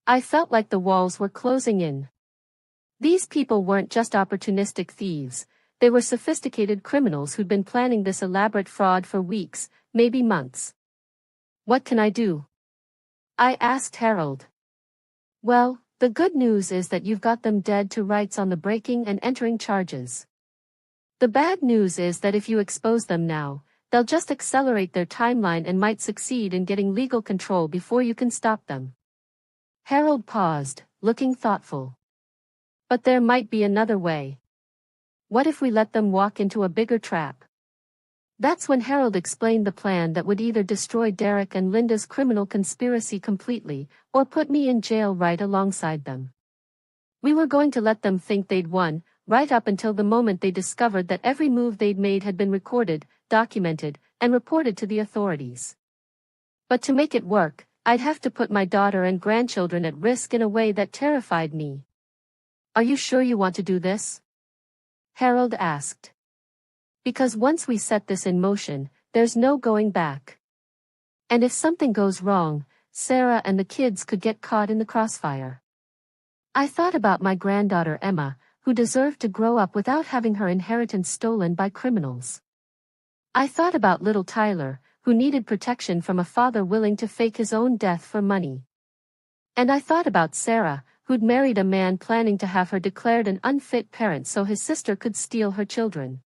I felt like the walls were closing in. These people weren't just opportunistic thieves, they were sophisticated criminals who'd been planning this elaborate fraud for weeks, maybe months. "What can I do?" I asked Harold. "Well, the good news is that you've got them dead to rights on the breaking and entering charges. The bad news is that if you expose them now, they'll just accelerate their timeline and might succeed in getting legal control before you can stop them." Harold paused, looking thoughtful. "But there might be another way. What if we let them walk into a bigger trap?" That's when Harold explained the plan that would either destroy Derek and Linda's criminal conspiracy completely, or put me in jail right alongside them. We were going to let them think they'd won, right up until the moment they discovered that every move they'd made had been recorded, documented, and reported to the authorities. But to make it work, I'd have to put my daughter and grandchildren at risk in a way that terrified me. "Are you sure you want to do this?" Harold asked. "Because once we set this in motion, there's no going back. And if something goes wrong, Sarah and the kids could get caught in the crossfire. I thought about my granddaughter Emma, who deserved to grow up without having her inheritance stolen by criminals. I thought about little Tyler, who needed protection from a father willing to fake his own death for money. And I thought about Sarah, who'd married a man planning to have her declared an unfit parent so his sister could steal her children.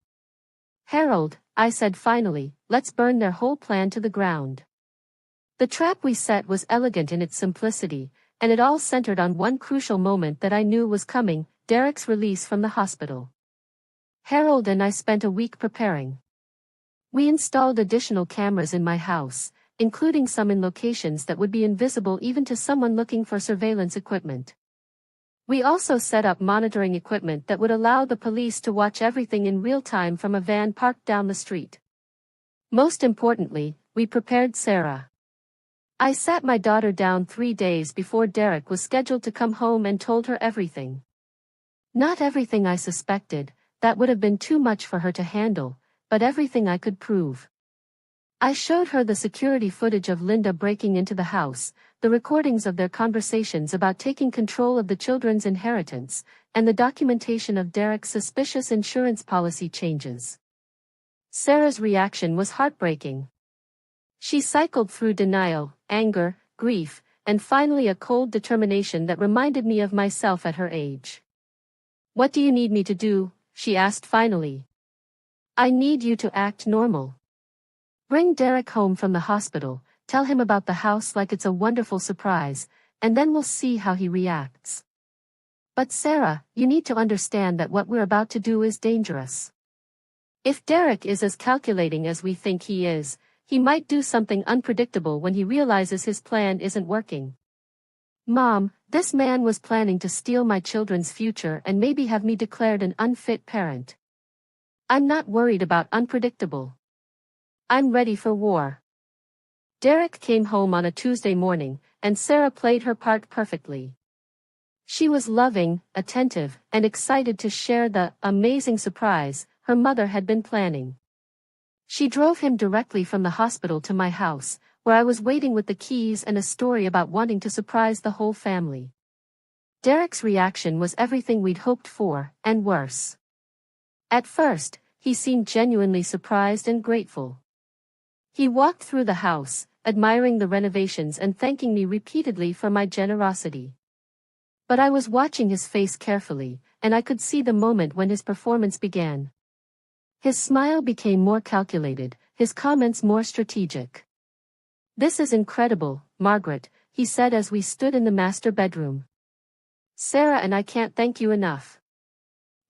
Harold, I said finally, let's burn their whole plan to the ground. The trap we set was elegant in its simplicity, and it all centered on one crucial moment that I knew was coming, Derek's release from the hospital. Harold and I spent a week preparing. We installed additional cameras in my house, including some in locations that would be invisible even to someone looking for surveillance equipment. We also set up monitoring equipment that would allow the police to watch everything in real time from a van parked down the street. Most importantly, we prepared Sarah. I sat my daughter down 3 days before Derek was scheduled to come home and told her everything. Not everything I suspected, that would have been too much for her to handle, but everything I could prove. I showed her the security footage of Linda breaking into the house, the recordings of their conversations about taking control of the children's inheritance, and the documentation of Derek's suspicious insurance policy changes. Sarah's reaction was heartbreaking. She cycled through denial, anger, grief, and finally a cold determination that reminded me of myself at her age. "What do you need me to do?" she asked finally. "I need you to act normal. Bring Derek home from the hospital, tell him about the house like it's a wonderful surprise, and then we'll see how he reacts. But Sarah, you need to understand that what we're about to do is dangerous. If Derek is as calculating as we think he is, he might do something unpredictable when he realizes his plan isn't working. Mom, this man was planning to steal my children's future and maybe have me declared an unfit parent. I'm not worried about unpredictable. I'm ready for war." Derek came home on a Tuesday morning, and Sarah played her part perfectly. She was loving, attentive, and excited to share the amazing surprise her mother had been planning. She drove him directly from the hospital to my house, where I was waiting with the keys and a story about wanting to surprise the whole family. Derek's reaction was everything we'd hoped for, and worse. At first, he seemed genuinely surprised and grateful. He walked through the house, admiring the renovations and thanking me repeatedly for my generosity. But I was watching his face carefully, and I could see the moment when his performance began. His smile became more calculated, his comments more strategic. "This is incredible, Margaret," he said as we stood in the master bedroom. "Sarah and I can't thank you enough.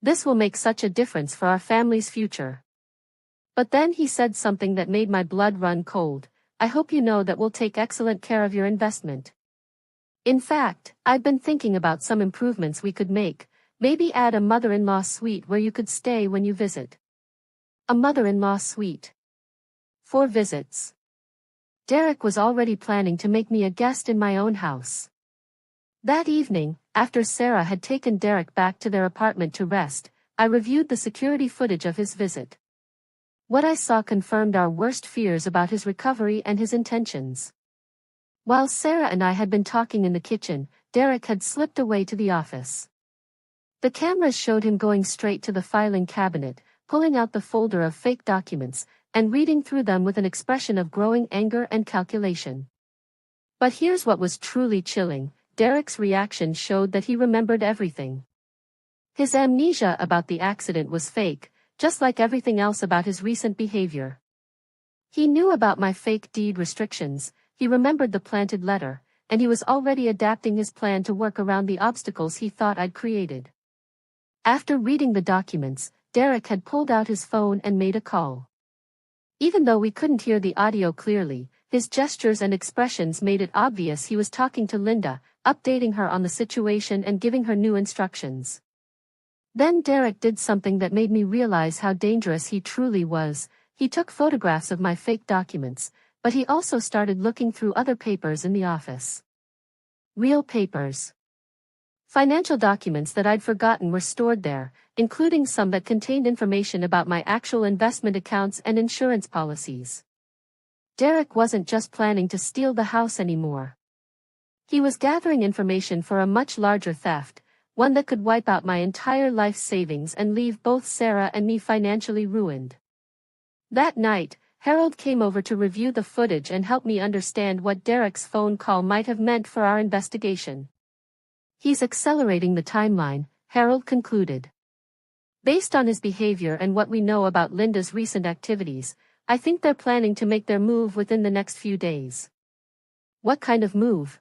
This will make such a difference for our family's future." But then he said something that made my blood run cold. "I hope you know that we'll take excellent care of your investment. In fact, I've been thinking about some improvements we could make, maybe add a mother-in-law suite where you could stay when you visit." A mother-in-law suite. 4 visits. Derek was already planning to make me a guest in my own house. That evening, after Sarah had taken Derek back to their apartment to rest, I reviewed the security footage of his visit. What I saw confirmed our worst fears about his recovery and his intentions. While Sarah and I had been talking in the kitchen, Derek had slipped away to the office. The cameras showed him going straight to the filing cabinet, pulling out the folder of fake documents, and reading through them with an expression of growing anger and calculation. But here's what was truly chilling: Derek's reaction showed that he remembered everything. His amnesia about the accident was fake, just like everything else about his recent behavior. He knew about my fake deed restrictions, he remembered the planted letter, and he was already adapting his plan to work around the obstacles he thought I'd created. After reading the documents, Derek had pulled out his phone and made a call. Even though we couldn't hear the audio clearly, his gestures and expressions made it obvious he was talking to Linda, updating her on the situation and giving her new instructions. Then Derek did something that made me realize how dangerous he truly was. He took photographs of my fake documents, but he also started looking through other papers in the office. Real papers. Financial documents that I'd forgotten were stored there, including some that contained information about my actual investment accounts and insurance policies. Derek wasn't just planning to steal the house anymore. He was gathering information for a much larger theft, one that could wipe out my entire life savings and leave both Sarah and me financially ruined. That night, Harold came over to review the footage and help me understand what Derek's phone call might have meant for our investigation. He's accelerating the timeline, Harold concluded. Based on his behavior and what we know about Linda's recent activities, I think they're planning to make their move within the next few days. What kind of move?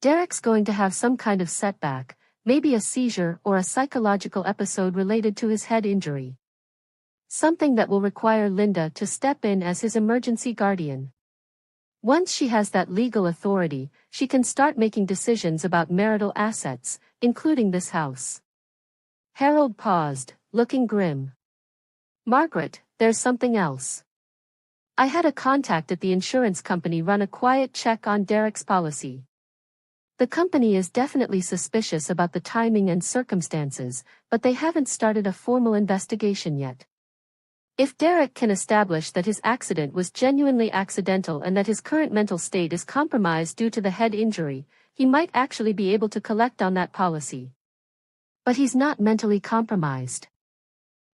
Derek's going to have some kind of setback, maybe a seizure or a psychological episode related to his head injury. Something that will require Linda to step in as his emergency guardian. Once she has that legal authority, she can start making decisions about marital assets, including this house. Harold paused, looking grim. Margaret, there's something else. I had a contact at the insurance company run a quiet check on Derek's policy. The company is definitely suspicious about the timing and circumstances, but they haven't started a formal investigation yet. If Derek can establish that his accident was genuinely accidental and that his current mental state is compromised due to the head injury, he might actually be able to collect on that policy. But he's not mentally compromised.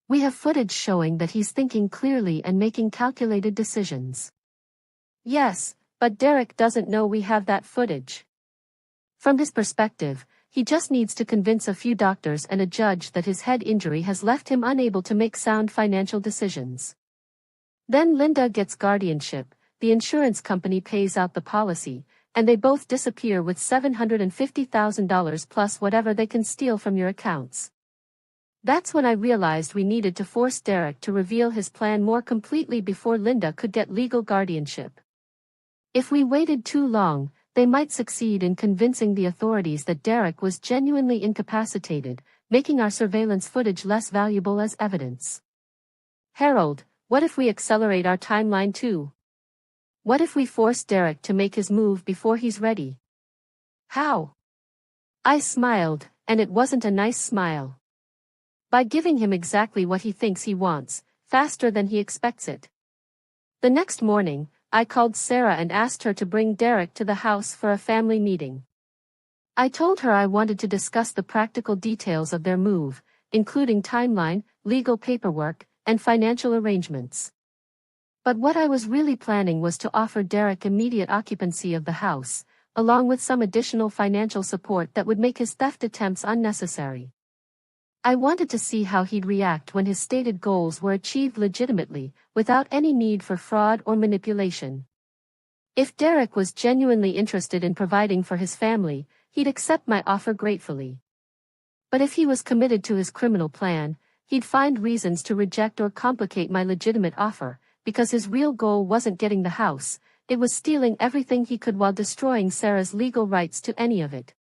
We have footage showing that he's thinking clearly and making calculated decisions. Yes, but Derek doesn't know we have that footage. From his perspective, he just needs to convince a few doctors and a judge that his head injury has left him unable to make sound financial decisions. Then Linda gets guardianship, the insurance company pays out the policy, and they both disappear with $750,000 plus whatever they can steal from your accounts. That's when I realized we needed to force Derek to reveal his plan more completely before Linda could get legal guardianship. If we waited too long, they might succeed in convincing the authorities that Derek was genuinely incapacitated, making our surveillance footage less valuable as evidence. Harold, what if we accelerate our timeline too? What if we force Derek to make his move before he's ready? How? I smiled, and it wasn't a nice smile. By giving him exactly what he thinks he wants, faster than he expects it. The next morning, I called Sarah and asked her to bring Derek to the house for a family meeting. I told her I wanted to discuss the practical details of their move, including timeline, legal paperwork, and financial arrangements. But what I was really planning was to offer Derek immediate occupancy of the house, along with some additional financial support that would make his theft attempts unnecessary. I wanted to see how he'd react when his stated goals were achieved legitimately, without any need for fraud or manipulation. If Derek was genuinely interested in providing for his family, he'd accept my offer gratefully. But if he was committed to his criminal plan, he'd find reasons to reject or complicate my legitimate offer, because his real goal wasn't getting the house, it was stealing everything he could while destroying Sarah's legal rights to any of it.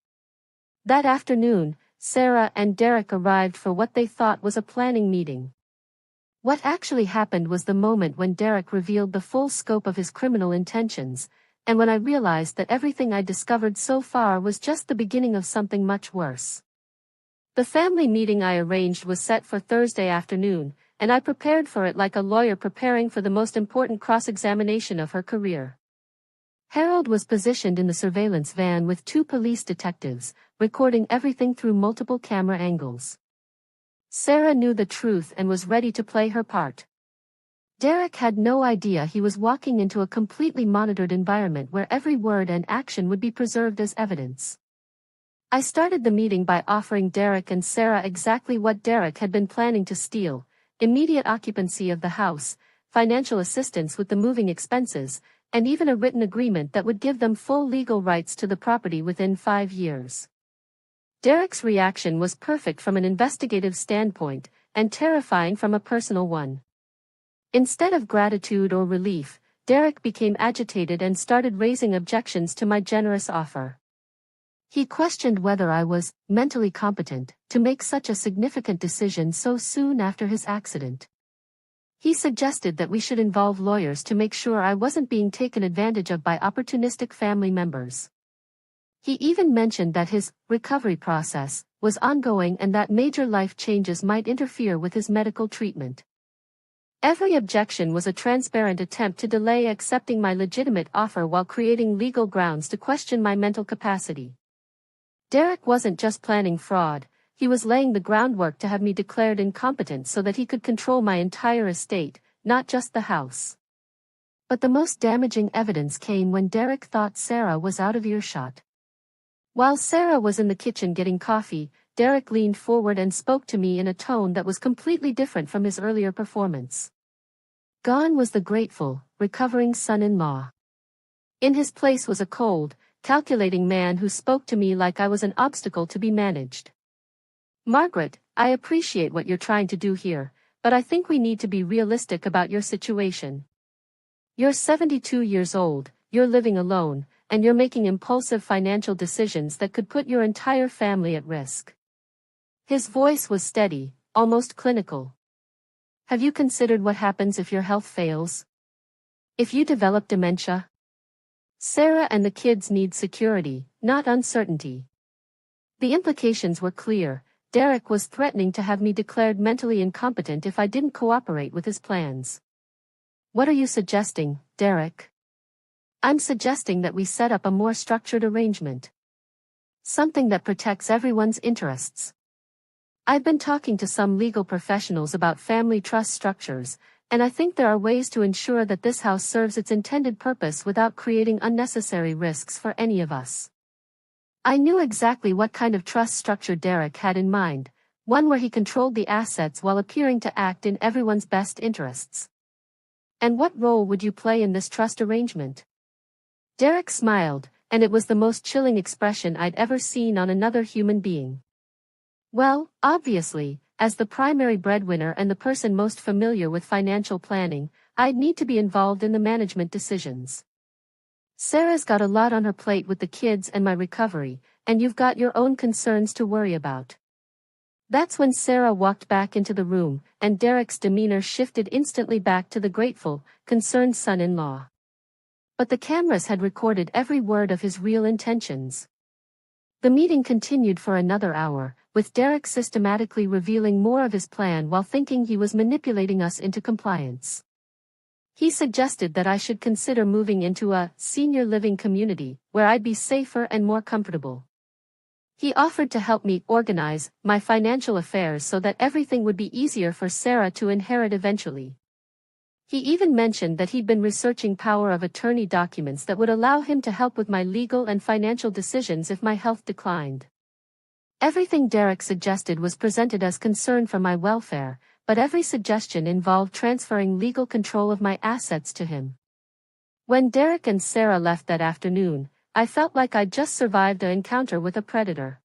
That afternoon, Sarah and Derek arrived for what they thought was a planning meeting. What actually happened was the moment when Derek revealed the full scope of his criminal intentions, and when I realized that everything I discovered so far was just the beginning of something much worse. The family meeting I arranged was set for Thursday afternoon, and I prepared for it like a lawyer preparing for the most important cross-examination of her career. Harold was positioned in the surveillance van with 2 police detectives, recording everything through multiple camera angles. Sarah knew the truth and was ready to play her part. Derek had no idea he was walking into a completely monitored environment where every word and action would be preserved as evidence. I started the meeting by offering Derek and Sarah exactly what Derek had been planning to steal: immediate occupancy of the house, financial assistance with the moving expenses, and even a written agreement that would give them full legal rights to the property within 5 years. Derek's reaction was perfect from an investigative standpoint, and terrifying from a personal one. Instead of gratitude or relief, Derek became agitated and started raising objections to my generous offer. He questioned whether I was mentally competent to make such a significant decision so soon after his accident. He suggested that we should involve lawyers to make sure I wasn't being taken advantage of by opportunistic family members. He even mentioned that his recovery process was ongoing and that major life changes might interfere with his medical treatment. Every objection was a transparent attempt to delay accepting my legitimate offer while creating legal grounds to question my mental capacity. Derek wasn't just planning fraud, he was laying the groundwork to have me declared incompetent so that he could control my entire estate, not just the house. But the most damaging evidence came when Derek thought Sarah was out of earshot. While Sarah was in the kitchen getting coffee, Derek leaned forward and spoke to me in a tone that was completely different from his earlier performance. Gone was the grateful, recovering son-in-law. In his place was a cold, calculating man who spoke to me like I was an obstacle to be managed. Margaret, I appreciate what you're trying to do here, but I think we need to be realistic about your situation. You're 72 years old, you're living alone, and you're making impulsive financial decisions that could put your entire family at risk. His voice was steady, almost clinical. Have you considered what happens if your health fails? If you develop dementia? Sarah and the kids need security, not uncertainty. The implications were clear. Derek was threatening to have me declared mentally incompetent if I didn't cooperate with his plans. What are you suggesting, Derek? I'm suggesting that we set up a more structured arrangement. Something that protects everyone's interests. I've been talking to some legal professionals about family trust structures, and I think there are ways to ensure that this house serves its intended purpose without creating unnecessary risks for any of us. I knew exactly what kind of trust structure Derek had in mind, one where he controlled the assets while appearing to act in everyone's best interests. And what role would you play in this trust arrangement? Derek smiled, and it was the most chilling expression I'd ever seen on another human being. Well, obviously, as the primary breadwinner and the person most familiar with financial planning, I'd need to be involved in the management decisions. Sarah's got a lot on her plate with the kids and my recovery, and you've got your own concerns to worry about. That's when Sarah walked back into the room, and Derek's demeanor shifted instantly back to the grateful, concerned son-in-law. But the cameras had recorded every word of his real intentions. The meeting continued for another hour, with Derek systematically revealing more of his plan while thinking he was manipulating us into compliance. He suggested that I should consider moving into a senior living community, where I'd be safer and more comfortable. He offered to help me organize my financial affairs so that everything would be easier for Sarah to inherit eventually. He even mentioned that he'd been researching power of attorney documents that would allow him to help with my legal and financial decisions if my health declined. Everything Derek suggested was presented as concern for my welfare, but every suggestion involved transferring legal control of my assets to him. When Derek and Sarah left that afternoon, I felt like I'd just survived an encounter with a predator.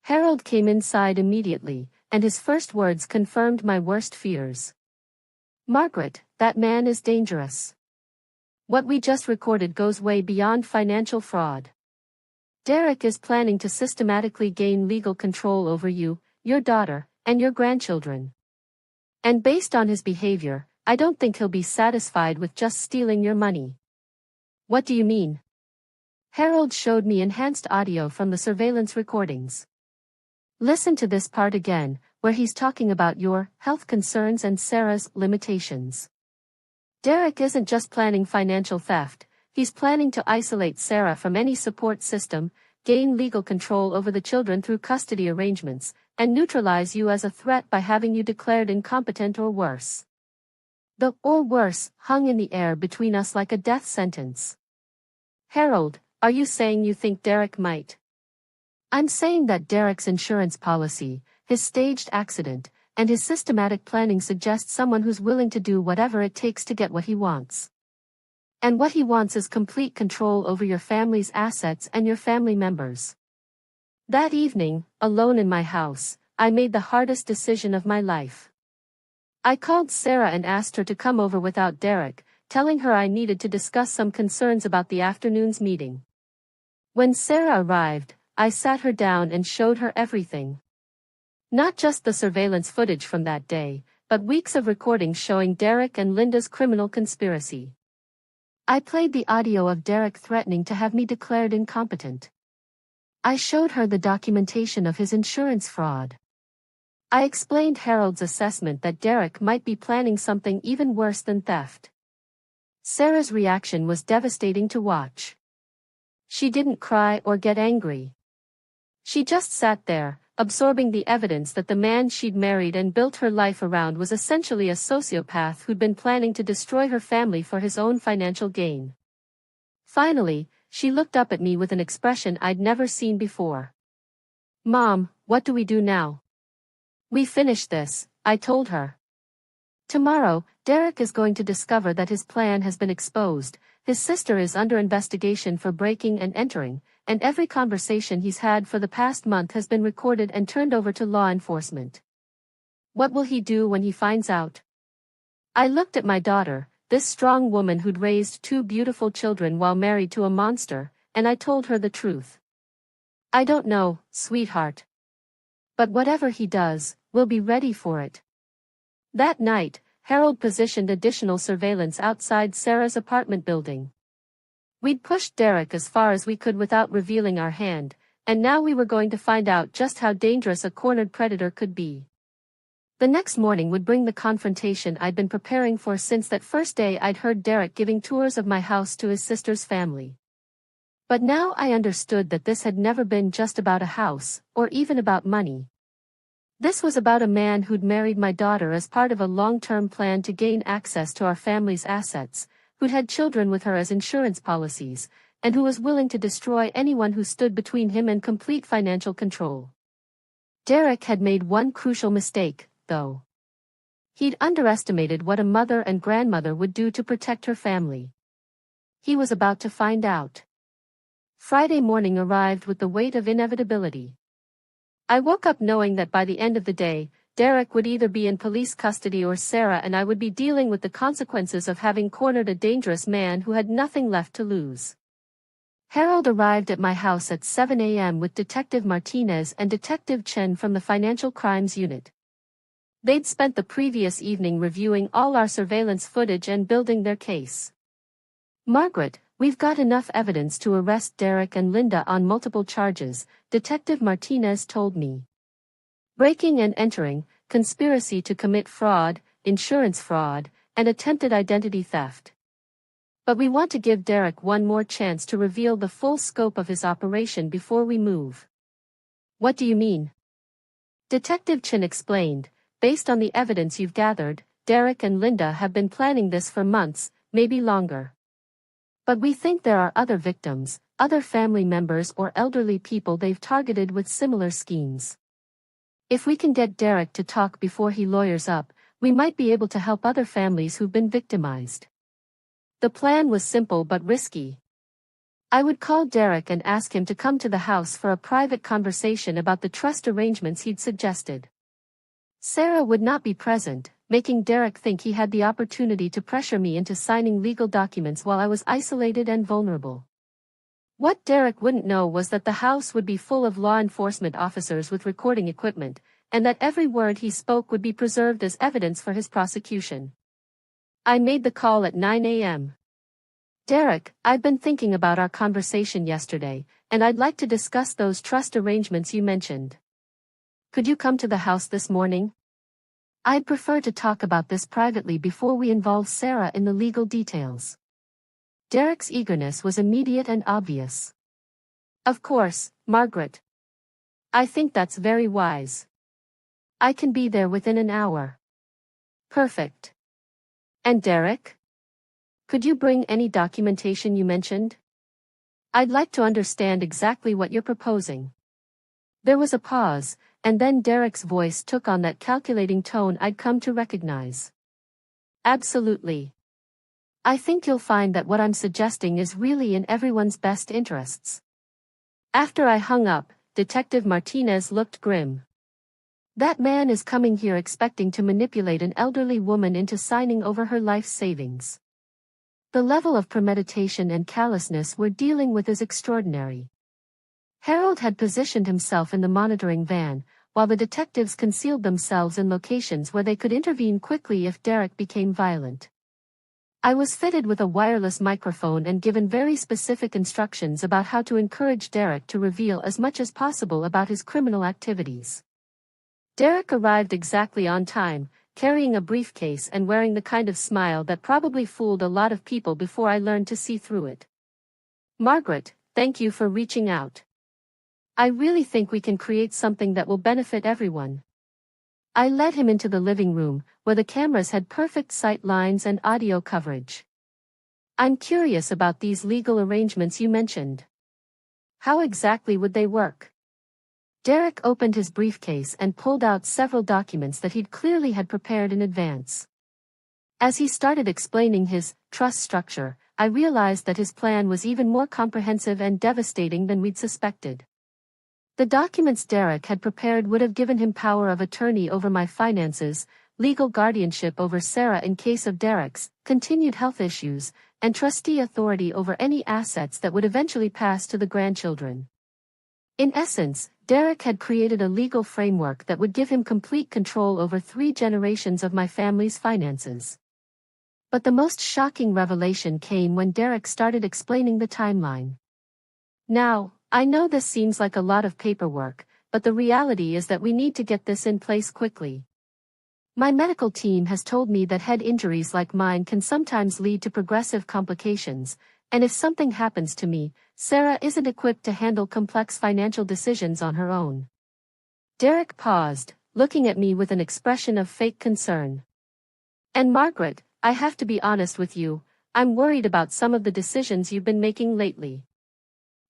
Harold came inside immediately, and his first words confirmed my worst fears. Margaret, that man is dangerous. What we just recorded goes way beyond financial fraud. Derek is planning to systematically gain legal control over you, your daughter, and your grandchildren. And based on his behavior, I don't think he'll be satisfied with just stealing your money. What do you mean? Harold showed me enhanced audio from the surveillance recordings. Listen to this part again, where he's talking about your health concerns and Sarah's limitations. Derek isn't just planning financial theft, he's planning to isolate Sarah from any support system, gain legal control over the children through custody arrangements, and neutralize you as a threat by having you declared incompetent or worse. The "or worse" hung in the air between us like a death sentence. Harold, are you saying you think Derek might? I'm saying that Derek's insurance policy, his staged accident, and his systematic planning suggest someone who's willing to do whatever it takes to get what he wants. And what he wants is complete control over your family's assets and your family members. That evening, alone in my house, I made the hardest decision of my life. I called Sarah and asked her to come over without Derek, telling her I needed to discuss some concerns about the afternoon's meeting. When Sarah arrived, I sat her down and showed her everything. Not just the surveillance footage from that day, but weeks of recordings showing Derek and Linda's criminal conspiracy. I played the audio of Derek threatening to have me declared incompetent. I showed her the documentation of his insurance fraud. I explained Harold's assessment that Derek might be planning something even worse than theft. Sarah's reaction was devastating to watch. She didn't cry or get angry. She just sat there, absorbing the evidence that the man she'd married and built her life around was essentially a sociopath who'd been planning to destroy her family for his own financial gain. Finally, she looked up at me with an expression I'd never seen before. "Mom, what do we do now?" "We finish this," I told her. "Tomorrow, Derek is going to discover that his plan has been exposed, his sister is under investigation for breaking and entering, and every conversation he's had for the past month has been recorded and turned over to law enforcement. What will he do when he finds out?" I looked at my daughter, this strong woman who'd raised two beautiful children while married to a monster, and I told her the truth. "I don't know, sweetheart. But whatever he does, we'll be ready for it." That night, Harold positioned additional surveillance outside Sarah's apartment building. We'd pushed Derek as far as we could without revealing our hand, and now we were going to find out just how dangerous a cornered predator could be. The next morning would bring the confrontation I'd been preparing for since that first day I'd heard Derek giving tours of my house to his sister's family. But now I understood that this had never been just about a house, or even about money. This was about a man who'd married my daughter as part of a long-term plan to gain access to our family's assets, who'd had children with her as insurance policies, and who was willing to destroy anyone who stood between him and complete financial control. Derek had made one crucial mistake, though. He'd underestimated what a mother and grandmother would do to protect her family. He was about to find out. Friday morning arrived with the weight of inevitability. I woke up knowing that by the end of the day, Derek would either be in police custody or Sarah and I would be dealing with the consequences of having cornered a dangerous man who had nothing left to lose. Harold arrived at my house at 7 a.m. with Detective Martinez and Detective Chen from the Financial Crimes Unit. They'd spent the previous evening reviewing all our surveillance footage and building their case. "Margaret, we've got enough evidence to arrest Derek and Linda on multiple charges," Detective Martinez told me. "Breaking and entering, conspiracy to commit fraud, insurance fraud, and attempted identity theft. But we want to give Derek one more chance to reveal the full scope of his operation before we move." "What do you mean?" Detective Chen explained. "Based on the evidence you've gathered, Derek and Linda have been planning this for months, maybe longer. But we think there are other victims, other family members or elderly people they've targeted with similar schemes. If we can get Derek to talk before he lawyers up, we might be able to help other families who've been victimized." The plan was simple but risky. I would call Derek and ask him to come to the house for a private conversation about the trust arrangements he'd suggested. Sarah would not be present, making Derek think he had the opportunity to pressure me into signing legal documents while I was isolated and vulnerable. What Derek wouldn't know was that the house would be full of law enforcement officers with recording equipment, and that every word he spoke would be preserved as evidence for his prosecution. I made the call at 9 a.m. "Derek, I've been thinking about our conversation yesterday, and I'd like to discuss those trust arrangements you mentioned. Could you come to the house this morning? I'd prefer to talk about this privately before we involve Sarah in the legal details." Derek's eagerness was immediate and obvious. "Of course, Margaret. I think that's very wise. I can be there within an hour." "Perfect. And Derek? Could you bring any documentation you mentioned? I'd like to understand exactly what you're proposing." There was a pause, and then Derek's voice took on that calculating tone I'd come to recognize. "Absolutely. I think you'll find that what I'm suggesting is really in everyone's best interests." After I hung up, Detective Martinez looked grim. "That man is coming here expecting to manipulate an elderly woman into signing over her life savings. The level of premeditation and callousness we're dealing with is extraordinary." Harold had positioned himself in the monitoring van, while the detectives concealed themselves in locations where they could intervene quickly if Derek became violent. I was fitted with a wireless microphone and given very specific instructions about how to encourage Derek to reveal as much as possible about his criminal activities. Derek arrived exactly on time, carrying a briefcase and wearing the kind of smile that probably fooled a lot of people before I learned to see through it. Margaret, thank you for reaching out. I really think we can create something that will benefit everyone. I led him into the living room, where the cameras had perfect sight lines and audio coverage. I'm curious about these legal arrangements you mentioned. How exactly would they work? Derek opened his briefcase and pulled out several documents that he'd clearly had prepared in advance. As he started explaining his trust structure, I realized that his plan was even more comprehensive and devastating than we'd suspected. The documents Derek had prepared would have given him power of attorney over my finances, legal guardianship over Sarah in case of Derek's continued health issues, and trustee authority over any assets that would eventually pass to the grandchildren. In essence, Derek had created a legal framework that would give him complete control over 3 generations of my family's finances. But the most shocking revelation came when Derek started explaining the timeline. Now, I know this seems like a lot of paperwork, but the reality is that we need to get this in place quickly. My medical team has told me that head injuries like mine can sometimes lead to progressive complications, and if something happens to me, Sarah isn't equipped to handle complex financial decisions on her own. Derek paused, looking at me with an expression of fake concern. And Margaret, I have to be honest with you, I'm worried about some of the decisions you've been making lately.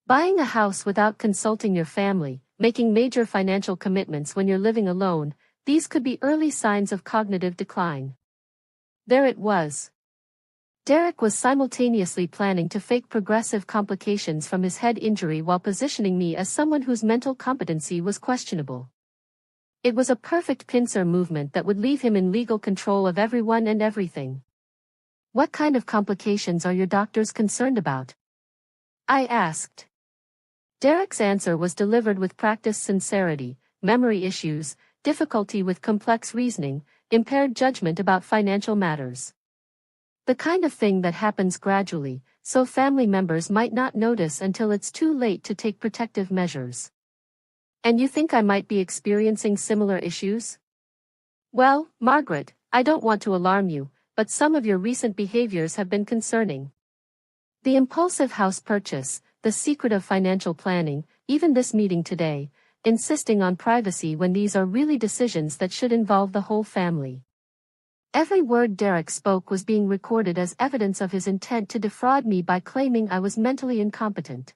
Buying a house without consulting your family, making major financial commitments when you're living alone, these could be early signs of cognitive decline. There it was. Derek was simultaneously planning to fake progressive complications from his head injury while positioning me as someone whose mental competency was questionable. It was a perfect pincer movement that would leave him in legal control of everyone and everything. What kind of complications are your doctors concerned about? I asked. Derek's answer was delivered with practiced sincerity: memory issues, difficulty with complex reasoning, impaired judgment about financial matters. The kind of thing that happens gradually, so family members might not notice until it's too late to take protective measures. And you think I might be experiencing similar issues? Well, Margaret, I don't want to alarm you, but some of your recent behaviors have been concerning. The impulsive house purchase, the secret of financial planning, even this meeting today, insisting on privacy when these are really decisions that should involve the whole family. Every word Derek spoke was being recorded as evidence of his intent to defraud me by claiming I was mentally incompetent.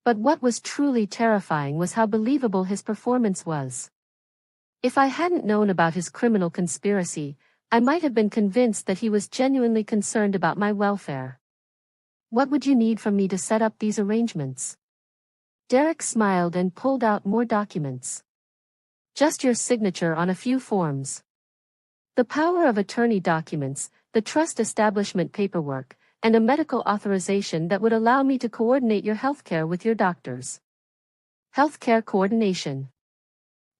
But what was truly terrifying was how believable his performance was. If I hadn't known about his criminal conspiracy, I might have been convinced that he was genuinely concerned about my welfare. What would you need from me to set up these arrangements? Derek smiled and pulled out more documents. Just your signature on a few forms. The power of attorney documents, the trust establishment paperwork, and a medical authorization that would allow me to coordinate your healthcare with your doctors. Healthcare coordination.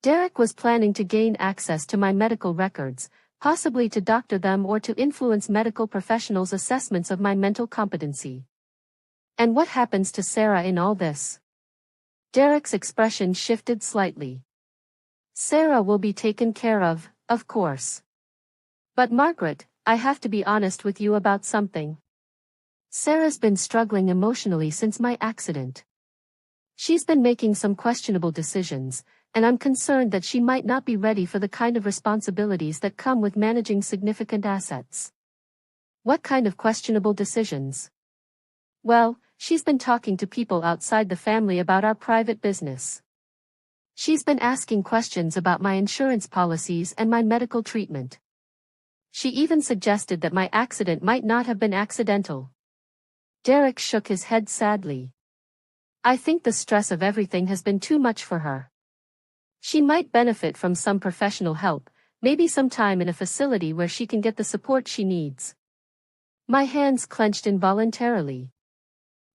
Derek was planning to gain access to my medical records, possibly to doctor them or to influence medical professionals' assessments of my mental competency. And what happens to Sarah in all this? Derek's expression shifted slightly. Sarah will be taken care of course. But Margaret, I have to be honest with you about something. Sarah's been struggling emotionally since my accident. She's been making some questionable decisions, and I'm concerned that she might not be ready for the kind of responsibilities that come with managing significant assets. What kind of questionable decisions? Well, she's been talking to people outside the family about our private business. She's been asking questions about my insurance policies and my medical treatment. She even suggested that my accident might not have been accidental. Derek shook his head sadly. I think the stress of everything has been too much for her. She might benefit from some professional help, maybe some time in a facility where she can get the support she needs. My hands clenched involuntarily.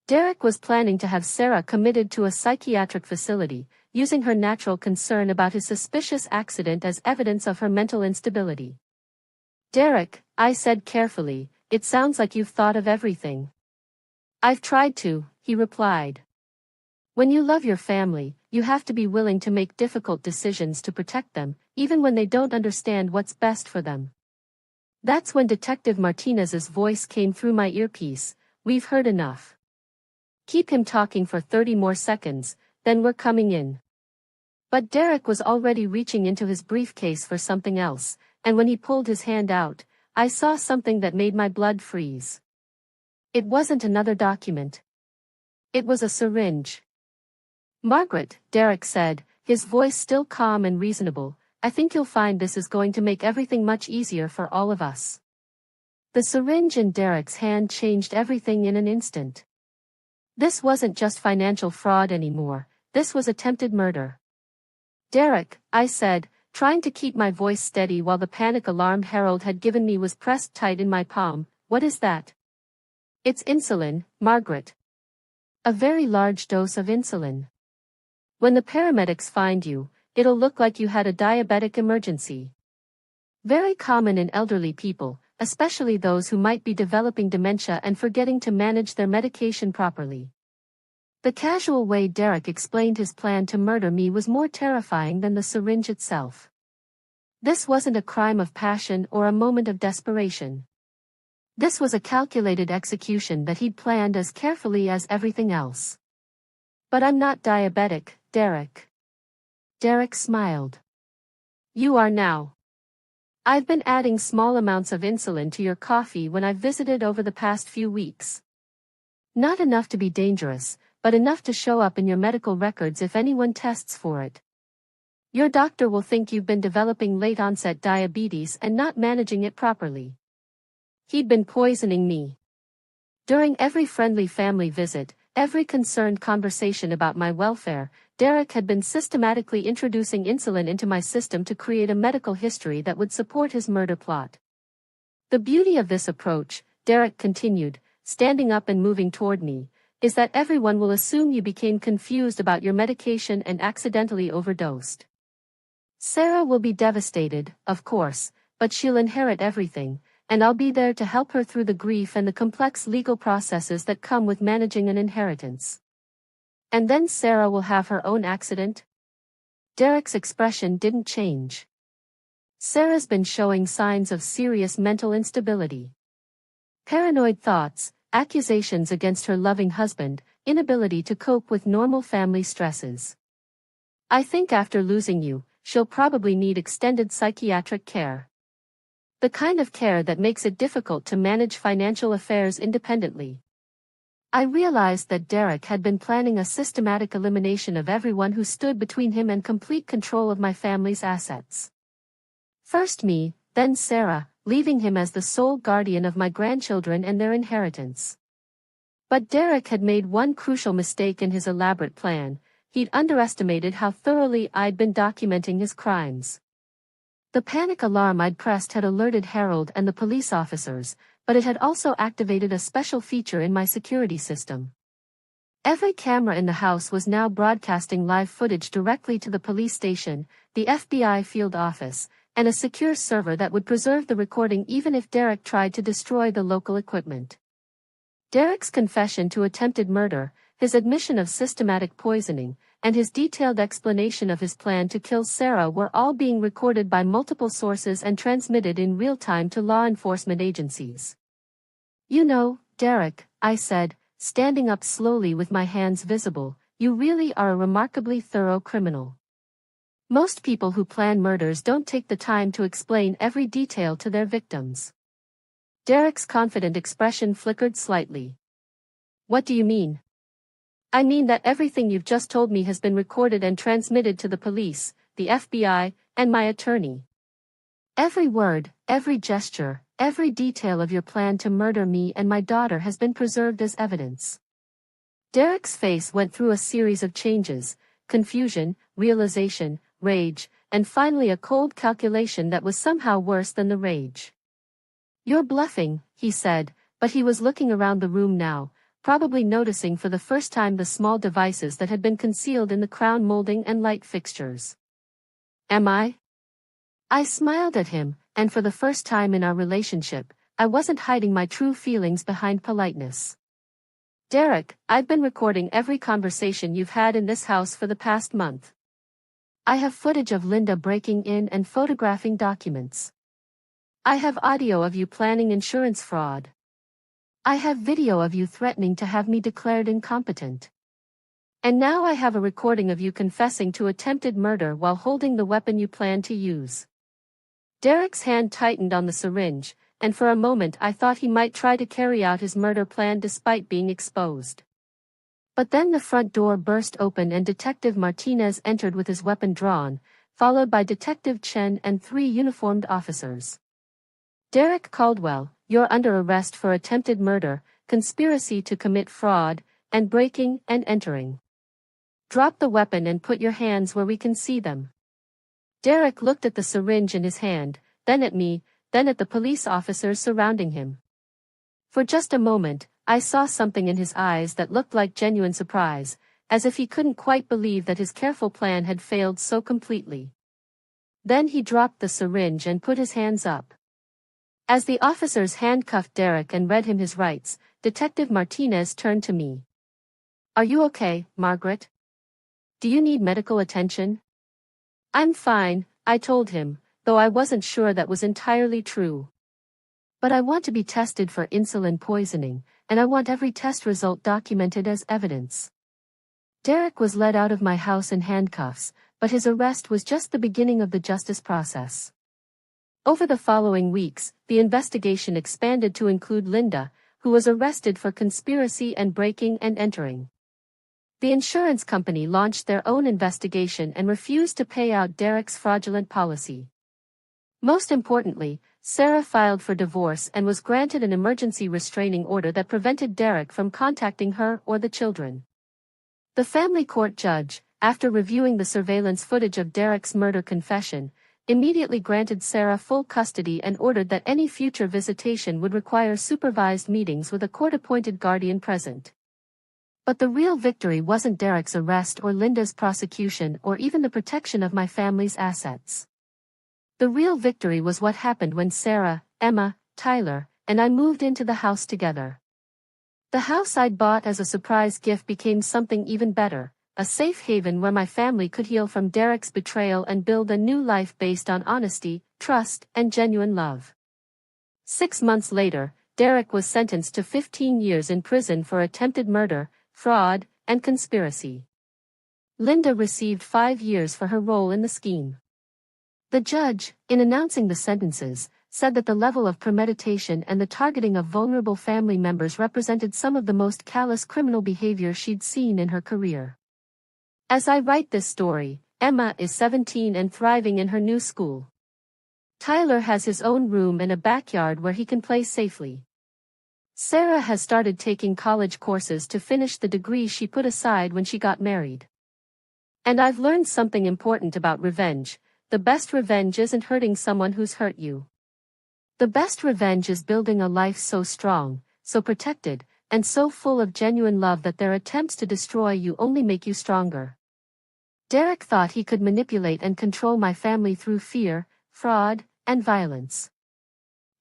Derek was planning to have Sarah committed to a psychiatric facility, using her natural concern about his suspicious accident as evidence of her mental instability. Derek, I said carefully, it sounds like you've thought of everything. I've tried to, he replied. When you love your family, you have to be willing to make difficult decisions to protect them, even when they don't understand what's best for them. That's when Detective Martinez's voice came through my earpiece. We've heard enough. Keep him talking for 30 more seconds, then we're coming in. But Derek was already reaching into his briefcase for something else, and when he pulled his hand out, I saw something that made my blood freeze. It wasn't another document. It was a syringe. Margaret, Derek said, his voice still calm and reasonable, I think you'll find this is going to make everything much easier for all of us. The syringe in Derek's hand changed everything in an instant. This wasn't just financial fraud anymore, this was attempted murder. Derek, I said, trying to keep my voice steady while the panic alarm Harold had given me was pressed tight in my palm, what is that? It's insulin, Margaret. A very large dose of insulin. When the paramedics find you, it'll look like you had a diabetic emergency. Very common in elderly people, especially those who might be developing dementia and forgetting to manage their medication properly. The casual way Derek explained his plan to murder me was more terrifying than the syringe itself. This wasn't a crime of passion or a moment of desperation. This was a calculated execution that he'd planned as carefully as everything else. But I'm not diabetic, Derek. Derek smiled. You are now. I've been adding small amounts of insulin to your coffee when I've visited over the past few weeks. Not enough to be dangerous, but enough to show up in your medical records if anyone tests for it. Your doctor will think you've been developing late-onset diabetes and not managing it properly. He'd been poisoning me. During every friendly family visit, every concerned conversation about my welfare, Derek had been systematically introducing insulin into my system to create a medical history that would support his murder plot. The beauty of this approach, Derek continued, standing up and moving toward me, is that everyone will assume you became confused about your medication and accidentally overdosed. Sarah will be devastated, of course, but she'll inherit everything, and I'll be there to help her through the grief and the complex legal processes that come with managing an inheritance. And then Sarah will have her own accident? Derek's expression didn't change. Sarah's been showing signs of serious mental instability. Paranoid thoughts, accusations against her loving husband, inability to cope with normal family stresses. I think after losing you, she'll probably need extended psychiatric care. The kind of care that makes it difficult to manage financial affairs independently. I realized that Derek had been planning a systematic elimination of everyone who stood between him and complete control of my family's assets. First me, then Sarah, leaving him as the sole guardian of my grandchildren and their inheritance. But Derek had made one crucial mistake in his elaborate plan. He'd underestimated how thoroughly I'd been documenting his crimes. The panic alarm I'd pressed had alerted Harold and the police officers, but it had also activated a special feature in my security system. Every camera in the house was now broadcasting live footage directly to the police station, the FBI field office, and a secure server that would preserve the recording even if Derek tried to destroy the local equipment. Derek's confession to attempted murder, his admission of systematic poisoning, and his detailed explanation of his plan to kill Sarah were all being recorded by multiple sources and transmitted in real time to law enforcement agencies. You know, Derek, I said, standing up slowly with my hands visible, you really are a remarkably thorough criminal. Most people who plan murders don't take the time to explain every detail to their victims. Derek's confident expression flickered slightly. What do you mean? I mean that everything you've just told me has been recorded and transmitted to the police, the FBI, and my attorney. Every word, every gesture, every detail of your plan to murder me and my daughter has been preserved as evidence. Derek's face went through a series of changes, confusion, realization, rage, and finally a cold calculation that was somehow worse than the rage. You're bluffing, he said, but he was looking around the room now, probably noticing for the first time the small devices that had been concealed in the crown molding and light fixtures. Am I? I smiled at him, and for the first time in our relationship, I wasn't hiding my true feelings behind politeness. Derek, I've been recording every conversation you've had in this house for the past month. I have footage of Linda breaking in and photographing documents. I have audio of you planning insurance fraud. I have video of you threatening to have me declared incompetent. And now I have a recording of you confessing to attempted murder while holding the weapon you plan to use. Derek's hand tightened on the syringe, and for a moment I thought he might try to carry out his murder plan despite being exposed. But then the front door burst open and Detective Martinez entered with his weapon drawn, followed by Detective Chen and 3 uniformed officers. Derek Caldwell, you're under arrest for attempted murder, conspiracy to commit fraud, and breaking and entering. Drop the weapon and put your hands where we can see them. Derek looked at the syringe in his hand, then at me, then at the police officers surrounding him. For just a moment, I saw something in his eyes that looked like genuine surprise, as if he couldn't quite believe that his careful plan had failed so completely. Then he dropped the syringe and put his hands up. As the officers handcuffed Derek and read him his rights, Detective Martinez turned to me. Are you okay, Margaret? Do you need medical attention? I'm fine, I told him, though I wasn't sure that was entirely true. But I want to be tested for insulin poisoning, and I want every test result documented as evidence. Derek was led out of my house in handcuffs, but his arrest was just the beginning of the justice process. Over the following weeks, the investigation expanded to include Linda, who was arrested for conspiracy and breaking and entering. The insurance company launched their own investigation and refused to pay out Derek's fraudulent policy. Most importantly, Sarah filed for divorce and was granted an emergency restraining order that prevented Derek from contacting her or the children. The family court judge, after reviewing the surveillance footage of Derek's murder confession, immediately granted Sarah full custody and ordered that any future visitation would require supervised meetings with a court-appointed guardian present. But the real victory wasn't Derek's arrest or Linda's prosecution or even the protection of my family's assets. The real victory was what happened when Sarah, Emma, Tyler, and I moved into the house together. The house I'd bought as a surprise gift became something even better, a safe haven where my family could heal from Derek's betrayal and build a new life based on honesty, trust, and genuine love. 6 months later, Derek was sentenced to 15 years in prison for attempted murder, fraud, and conspiracy. Linda received 5 years for her role in the scheme. The judge, in announcing the sentences, said that the level of premeditation and the targeting of vulnerable family members represented some of the most callous criminal behavior she'd seen in her career. As I write this story, Emma is 17 and thriving in her new school. Tyler has his own room and a backyard where he can play safely. Sarah has started taking college courses to finish the degree she put aside when she got married. And I've learned something important about revenge. The best revenge isn't hurting someone who's hurt you. The best revenge is building a life so strong, so protected, and so full of genuine love that their attempts to destroy you only make you stronger. Derek thought he could manipulate and control my family through fear, fraud, and violence.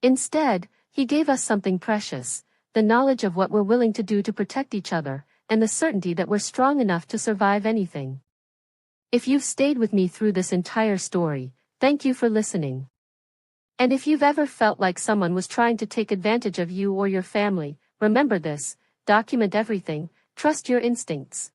Instead, he gave us something precious, the knowledge of what we're willing to do to protect each other, and the certainty that we're strong enough to survive anything. If you've stayed with me through this entire story, thank you for listening. And if you've ever felt like someone was trying to take advantage of you or your family, remember this: document everything, trust your instincts.